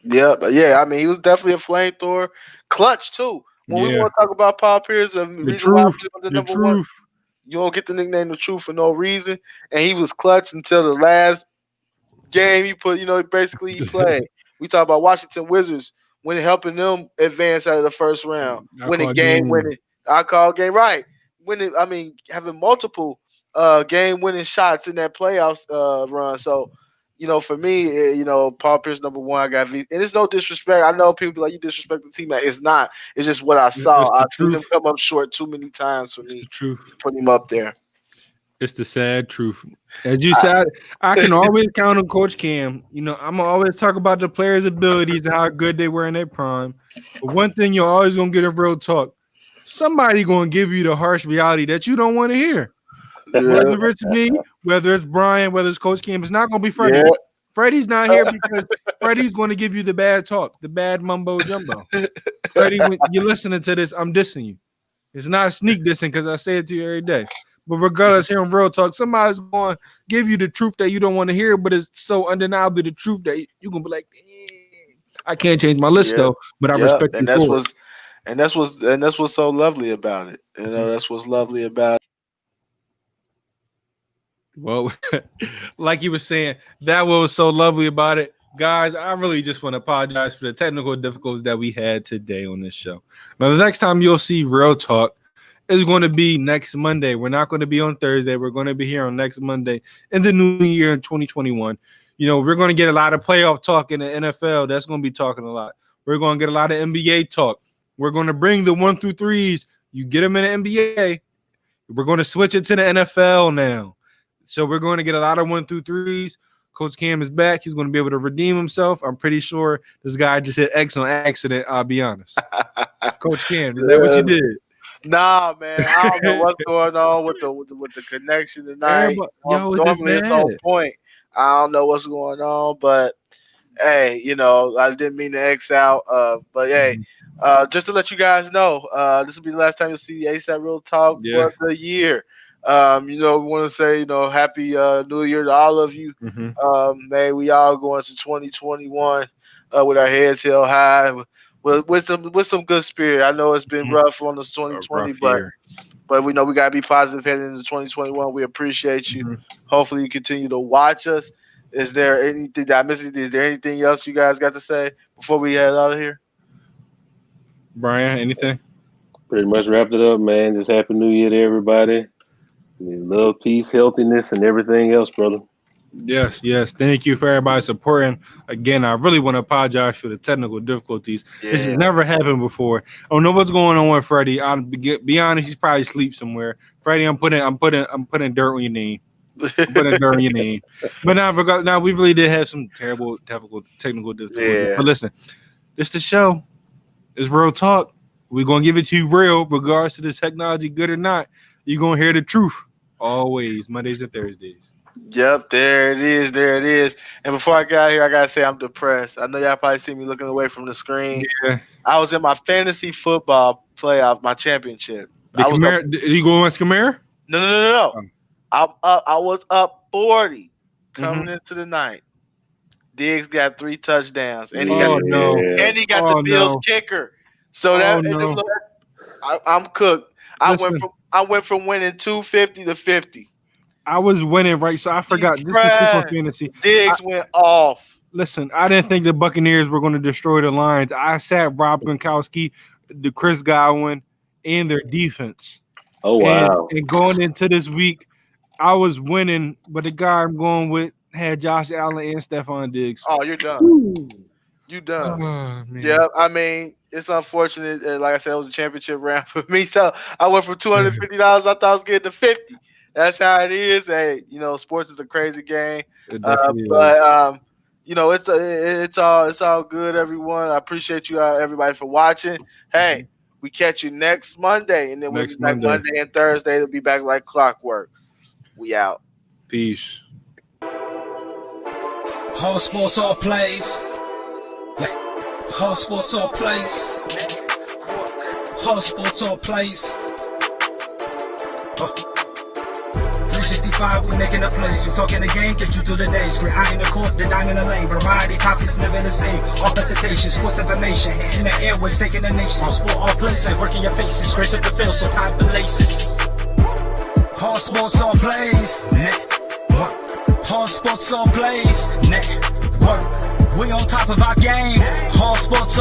Yeah, but yeah, I mean, he was definitely a flamethrower, clutch too. When we want to talk about Paul Pierce, the reason truth, why the number truth. 1, you don't get the nickname the truth for no reason, and he was clutch until the last game he basically he played. We talk about Washington Wizards when helping them advance out of the first round, winning game, winning. I call game right. Winning, having multiple game-winning shots in that playoffs run. So, for me, Paul Pierce number one. I got V, and it's no disrespect. I know people be like you disrespect the team. It's not. It's just what I saw. I've seen him come up short too many times for me. The truth. To put him up there. It's the sad truth. As you said, I can always count on Coach Cam. I'm gonna always talk about the players' abilities and how good they were in their prime. But one thing you're always gonna get in real talk: somebody gonna give you the harsh reality that you don't want to hear. Yeah. Whether it's me, whether it's Brian, whether it's Coach Cam, it's not gonna be Freddie. Yeah. Freddie's not here because Freddie's going to give you the bad talk, the bad mumbo jumbo. Freddie, when you're listening to this, I'm dissing you. It's not sneak dissing because I say it to you every day. But regardless, here on Real Talk, somebody's going to give you the truth that you don't want to hear, but it's so undeniably the truth that you're going to be like, I can't change my list though, but I respect you for it. And that's what's so lovely about it. That's what's lovely about it. Well, like you were saying, that was so lovely about it. Guys, I really just want to apologize for the technical difficulties that we had today on this show. Now, the next time you'll see Real Talk is going to be next Monday. We're not going to be on Thursday. We're going to be here on next Monday in the new year in 2021. We're going to get a lot of playoff talk in the NFL. That's going to be talking a lot. We're going to get a lot of NBA talk. We're going to bring the 1 through 3s. You get them in the NBA. We're going to switch it to the NFL now. So we're going to get a lot of 1 through 3s. Coach Cam is back. He's going to be able to redeem himself. I'm pretty sure this guy just hit X on accident. I'll be honest. Coach Cam, is that what you did? Nah, man. I don't know what's going on with the connection tonight. Normally it's on point. I don't know what's going on, but hey, I didn't mean to X out. But hey, just to let you guys know, this will be the last time you'll see ASAP Real Talk for the year. We want to say, happy New Year to all of you. May we all go into 2021 with our heads held high, with some good spirit. I know it's been rough on this 2020, but we know we gotta be positive heading into 2021. We appreciate you. Hopefully, you continue to watch us. Is there anything that I missed? Is there anything else you guys got to say before we head out of here? Brian, anything? Pretty much wrapped it up, man. Just happy New Year to everybody. Love, peace, healthiness, and everything else, brother. Yes. Thank you for everybody supporting. Again, I really want to apologize for the technical difficulties. Yeah. This has never happened before. I don't know what's going on with Freddie. I'll be honest, he's probably asleep somewhere. Freddie, I'm putting dirt on your name. I'm putting dirt on your name. But now we really did have some terrible technical difficulties. Yeah. But listen, this the show. It's Real Talk. We're gonna give it to you real, regardless of the technology, good or not. You're gonna hear the truth. Always, Mondays and Thursdays. Yep, there it is. And before I get out here, I gotta say I'm depressed. I know y'all probably see me looking away from the screen. Yeah. I was in my fantasy football playoff, my championship. Did you go against Kamara? No. I was up 40 coming into the night. Diggs got 3 touchdowns, and he got the Bills kicker. So I'm cooked. I went from winning 250 to 50. I was winning, right? So I forgot. This is super fantasy. Diggs went off. Listen, I didn't think the Buccaneers were going to destroy the Lions. I sat Rob Gronkowski, the Chris Godwin, and their defense. Oh, wow. And going into this week, I was winning, but the guy I'm going with had Josh Allen and Stephon Diggs. Oh, you're done. Ooh. You done. Oh, yeah, I mean, it's unfortunate. Like I said, it was a championship round for me. So I went from $250. I thought I was getting to 50. That's how it is. Hey, sports is a crazy game. It's all good, everyone. I appreciate you everybody for watching. Hey, we catch you next Monday, and then we'll be back Monday and Thursday. It'll be back like clockwork. We out. Peace. All sports, all plays. All sports, all plays. All sports, all plays. 365, we making a plays. You talking the game, get you through the days. We're high in the court, the dime in the lane. Variety, topics never the same. All presentation, sports information. In the airways, taking the nation. All sport, all plays. Like working your faces. Grace up the field, so tie the laces. All sports, all plays. Network. All sports, all plays. Network. We on top of our game. All sports, all